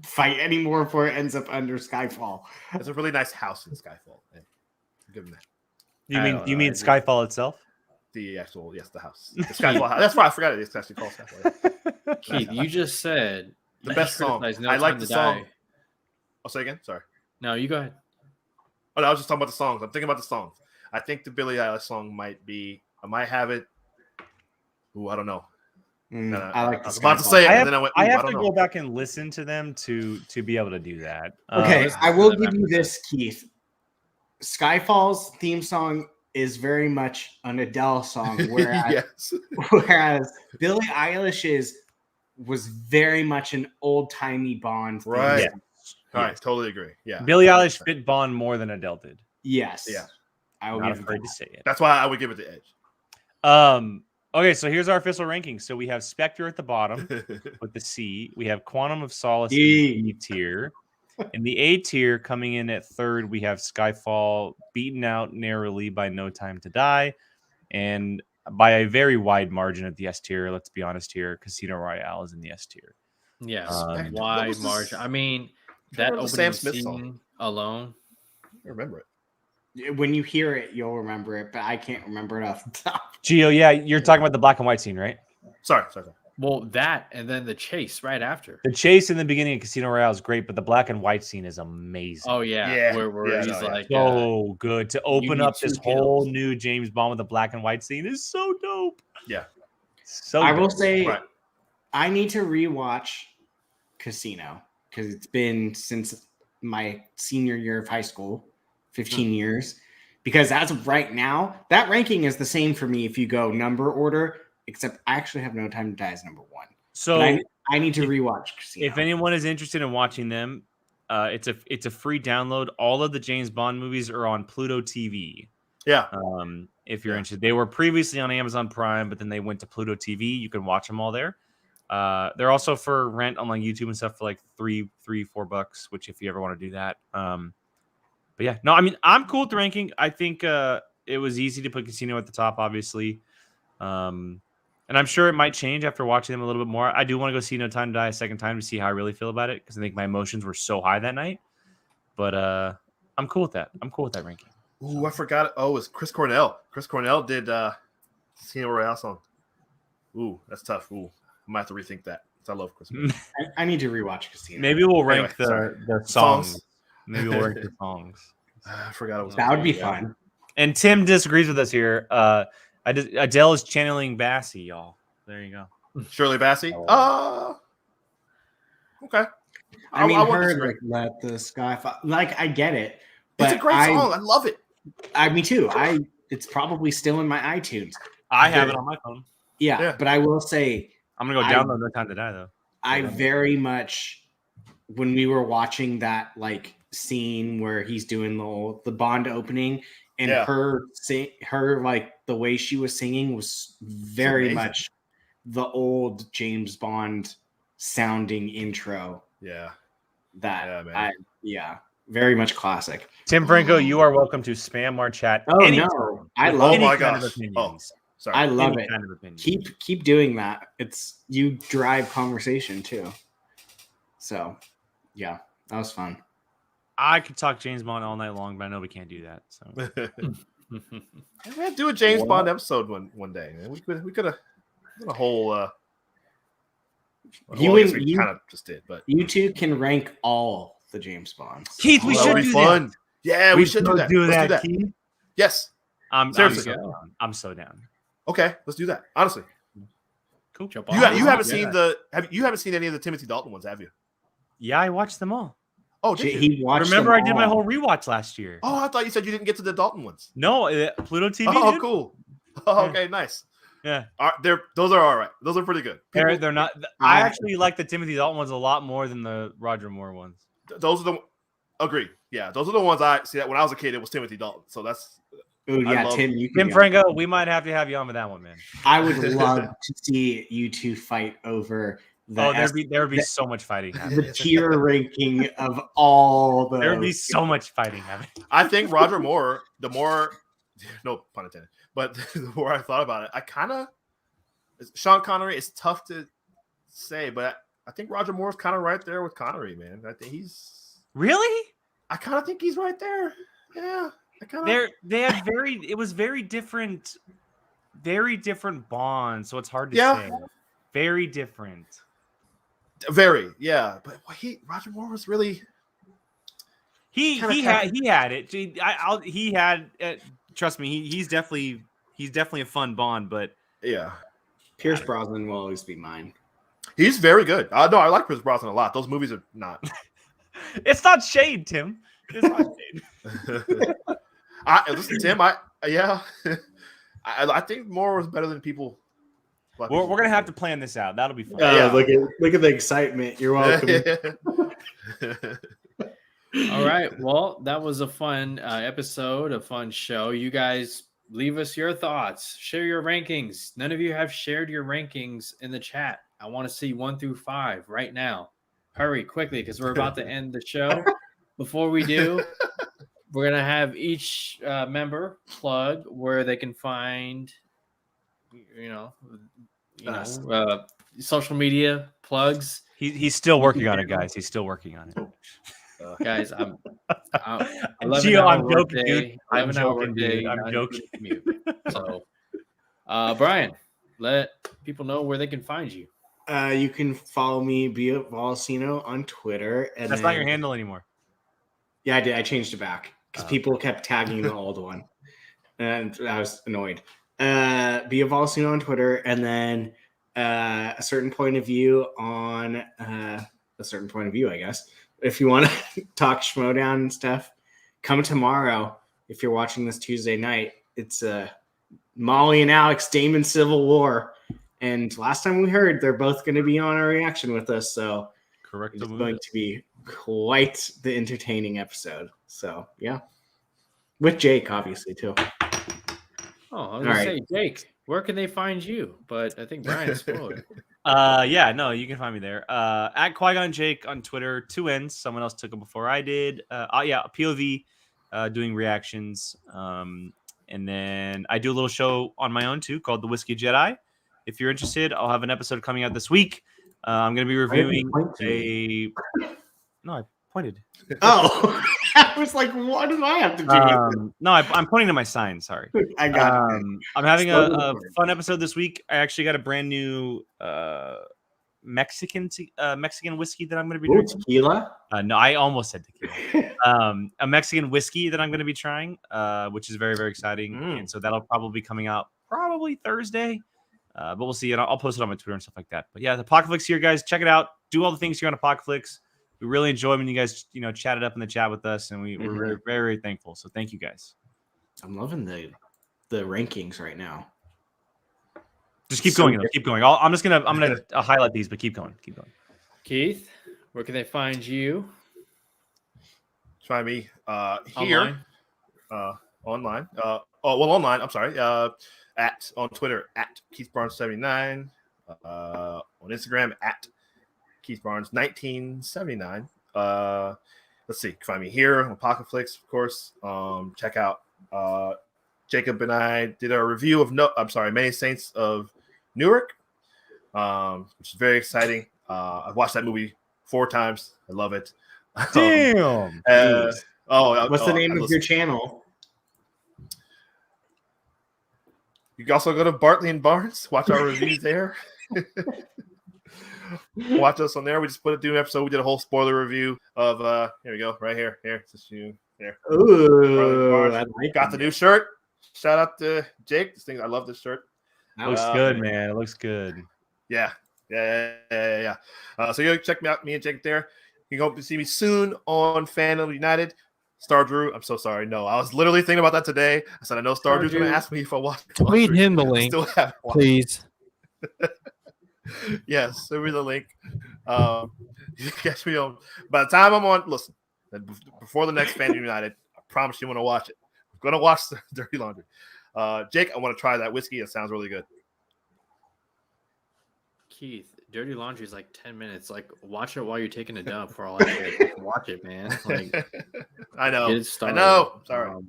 fight anymore before it ends up under Skyfall. It's a really nice house in Skyfall. Yeah. Give him that. You mean Skyfall itself? The actual, the house. The Skyfall house. That's why I forgot it. It's actually called Skyfall. Keith, you just said The best song. No I like Time the to song. Die. I'll say again. Sorry. No, you go ahead. Oh, no, I was just talking about the songs. I'm thinking about the songs. I think the Billie Eilish song might have it. Ooh, I don't know. I like. I was about to say it, and then I went. I Ooh, have don't to know. go back and listen to them to be able to do that. Okay, listen I to will them give you after this, Keith. Skyfall's theme song is very much an Adele song, whereas Yes. whereas Billie Eilish's was very much an old timey Bond. theme Right. song. All right. Totally agree. Yeah. Billie Eilish fit Bond more than Adele did. Yes. Yeah. I will Not give you afraid that. to say it. That's why I would give it the edge. Okay, so here's our official rankings. So we have Spectre at the bottom with the C. We have Quantum of Solace in the B tier. In the A tier, coming in at third, we have Skyfall, beaten out narrowly by No Time to Die, and by a very wide margin at the S tier. Let's be honest here, Casino Royale is in the S tier. Yes. What Wide was this- margin. I mean, What that was the opening Sam Smith scene song? alone. I remember it. When you hear it, you'll remember it, but I can't remember it off the top. Gio, yeah, you're talking about the black and white scene, right? Sorry. Well, that and then the chase right after. The chase in the beginning of Casino Royale is great, but the black and white scene is amazing. Oh yeah, Yeah. where Yeah, he's no, yeah. like, So good to open need up this 2 whole kills. new James Bond with the black and white scene is so dope. Yeah. So I will dope. say Right. I need to rewatch Casino because it's been since my senior year of high school, 15 years. Because as of right now, that ranking is the same for me if you go number order, except I actually have No Time to Die as number 1. So But I need to rewatch Casino. if anyone is interested in watching them, it's a free download. All of the James Bond movies are on Pluto TV. Yeah. If you're interested, they were previously on Amazon Prime, but then they went to Pluto TV. You can watch them all there. They're also for rent on like YouTube and stuff for like $3-4, which if you ever want to do that. But yeah, no, I mean, I'm cool with the ranking. I think it was easy to put Casino at the top, obviously. And I'm sure it might change after watching them a little bit more. I do want to go see No Time to Die a second time to see how I really feel about it because I think my emotions were so high that night. But I'm cool with that. I'm cool with that ranking. Ooh, I forgot it. Oh, it's Chris Cornell. Chris Cornell did Casino Royale song. Ooh, that's tough. Ooh, I might have to rethink that. I love Chris Cornell. I need to rewatch Casino. Maybe we'll rank Anyway, the songs. Songs. Maybe we'll rank the songs. I forgot it was. That would be fun. And Tim disagrees with us here. Adele is channeling Bassey, y'all. There you go. Shirley Bassey. Okay. I mean, won't her disagree. like Let the Sky Fall. Like I get it, but It's a great song. I love it. Me too. It's probably still in my iTunes. I have it on my phone. Yeah, but I will say I'm gonna go download No Time to Die though. I very much when we were watching that like scene where he's doing the Bond opening and Yeah. her like the way she was singing was very amazing. much the old James Bond sounding intro Yeah. that Yeah, man. very much classic. Tim Franco, you are welcome to spam our chat. Oh anytime no, I with love any my kind of gosh. opinions. Sorry. I love Any it. kind of opinion. Keep doing that. It's you drive conversation too. So, yeah, that was fun. I could talk James Bond all night long, but I know we can't do that. So We have to do a James Bond episode one day. Man. We could have done a whole. You I guess and we you- kind of just did, but You two can rank all the James Bonds. Keith, we that should would do be fun. Yeah, we should do should that. do Let's that, do that. Keith. Yes. I'm Seriously. so down. Okay, let's do that. Honestly, Cool. you haven't seen you haven't seen any of the Timothy Dalton ones, have you? Yeah, I watched them all. Oh, did you? He watched. Remember, them I did my all. whole rewatch last year. Oh, I thought you said you didn't get to the Dalton ones. No, Pluto TV. Oh, dude. cool. Oh, okay, nice. Yeah, Those are all right. Those are pretty good. they're not. I actually like the Timothy Dalton ones a lot more than the Roger Moore ones. Those are the agreed. Yeah, those are the ones I see. That when I was a kid, it was Timothy Dalton. So that's. Ooh, yeah, love Tim. Tim Franco, we might have to have you on with that one, man. I would love to see you two fight over. There would be so much fighting happening. The tier ranking of all the. There would be so much fighting happening. I think Roger Moore. The more, no pun intended, but the more I thought about it, I kind of Sean Connery. It's tough to say, but I think Roger Moore's kind of right there with Connery, man. I think he's Really? I kind of think he's right there. Yeah, I kind of. They had it was very different bonds, so it's hard to say. Very different. Very, yeah. But Roger Moore was really. He had it. He had. Trust me, he's definitely a fun Bond, but Yeah. Pierce Brosnan will always be mine. He's very good. No, I like Pierce Brosnan a lot. Those movies are not. It's not shade, Tim. It's not shade. Listen, Tim. I think Moore was better than people. We're gonna have to plan this out. That'll be fun. Look at the excitement. You're welcome. All right. Well, that was a fun episode, a fun show. You guys leave us your thoughts. Share your rankings. None of you have shared your rankings in the chat. I want to see 1 through 5 right now. Hurry quickly because we're about to end the show. Before we do, we're going to have each member plug where they can find, social media plugs. He's still working on it, guys. He's still working on it. Guys, I'm Gio, I'm joking, dude. I'm joking, dude. I'm joking. So, Brian, let people know where they can find you. You can follow me, Bia Valsino, on Twitter. And That's not your handle anymore. Yeah, I did. I changed it back because people kept tagging the old one, and I was annoyed. Bia Valsino on Twitter, and then a certain point of view on a certain point of view, I guess. If you want to talk Schmodown and stuff, come tomorrow. If you're watching this Tuesday night, it's Molly and Alex Damon Civil War. And last time we heard, they're both going to be on a reaction with us. So correct. It's going to be quite the entertaining episode. So, yeah. With Jake, obviously, too. Oh, I was going to say, Jake, where can they find you? But I think Brian spoiled it. You can find me there. At Qui-Gon Jake on Twitter, 2 N's. Someone else took them before I did. POV, doing reactions. And then I do a little show on my own too called The Whiskey Jedi. If you're interested, I'll have an episode coming out this week. I'm going to be reviewing No, I pointed. Oh, I was like, what do I have to do? No, I'm pointing to my sign. Sorry. I got it. I'm having a fun episode this week. I actually got a brand new Mexican whiskey that I'm going to be drinking. Tequila? No, I almost said tequila. A Mexican whiskey that I'm going to be trying, which is very, very exciting. And so that'll probably be coming out probably Thursday. But we'll see. And I'll post it on my Twitter and stuff like that. But yeah, the Apocaflix here, guys. Check it out. Do all the things here on Apocaflix. We really enjoy when you guys, chatted up in the chat with us, and we're very, very, very thankful. So thank you guys. I'm loving the rankings right now. Just keep going. Keep going. I'm gonna highlight these, but keep going. Keep going. Keith, where can they find you? Find me here, online. Online. I'm sorry. On Twitter at Keith Barnes 79. On Instagram at Keith Barnes 1979. Let's see. Find me here on Apocaflix, of course. Check out Jacob and I did a review of Many Saints of Newark, which is very exciting. I've watched that movie 4 times. I love it. Damn. What's the name of your channel? You can also go to Bartley and Barnes. Watch our reviews there. Watch us on there. We just put a new episode. We did a whole spoiler review of here we go, right here. Here, it's just you there. Ooh, got the new shirt. shout out to Jake. This thing, I love this shirt. Looks good, man. It looks good. Yeah. So you check me out, me and Jake there. You can hope to see me soon on FanDome United. Star Drew, I'm so sorry. No, I was literally thinking about that today. I said, I know Star Drew's going to ask me if I watch. Tweet him the link, please. Yes, send me the link. You can catch me on. By the time I'm on, listen, before the next FanDome United, I promise you I'm going to watch it. I'm going to watch the Dirty Laundry. Jake, I want to try that whiskey. It sounds really good. Keith, Dirty Laundry is like 10 minutes. Like, watch it while you're taking a dump for all I care. Watch it, man. Like, I know. get it started. I know. Sorry.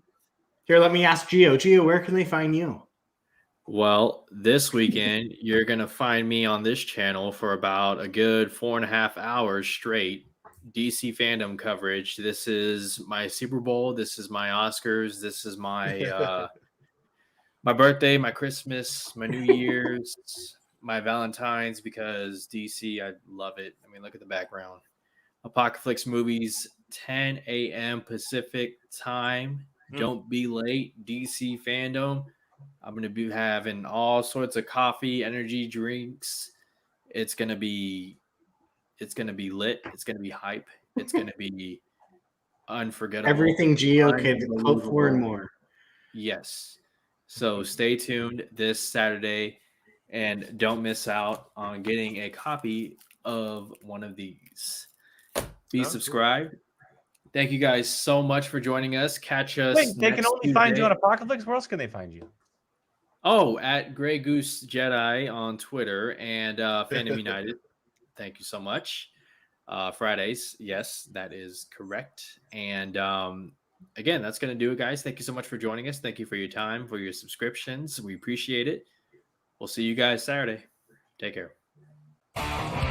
Here, let me ask Gio. Gio, where can they find you? Well, this weekend, you're going to find me on this channel for about a good 4.5 hours straight. DC FanDome coverage. This is my Super Bowl. This is my Oscars. This is my my birthday, my Christmas, my New Year's, my Valentine's, because DC, I love it. I mean, look at the background. Apocaflix movies, 10 a.m. Pacific time. Don't be late. DC FanDome. I'm going to be having all sorts of coffee, energy drinks. It's going to be lit. It's going to be hype. It's going to be unforgettable. Everything Gio could hope for and more. Yes. So stay tuned this Saturday and don't miss out on getting a copy of one of these. Be subscribed. Thank you guys so much for joining us. Catch us. Wait, they can only find you on Apocaflix? Where else can they find you? Oh, at Grey Goose Jedi on Twitter and FanDome United. Thank you so much. Fridays. Yes, that is correct. And again, that's going to do it, guys. Thank you so much for joining us. Thank you for your time, for your subscriptions. We appreciate it. We'll see you guys Saturday. Take care.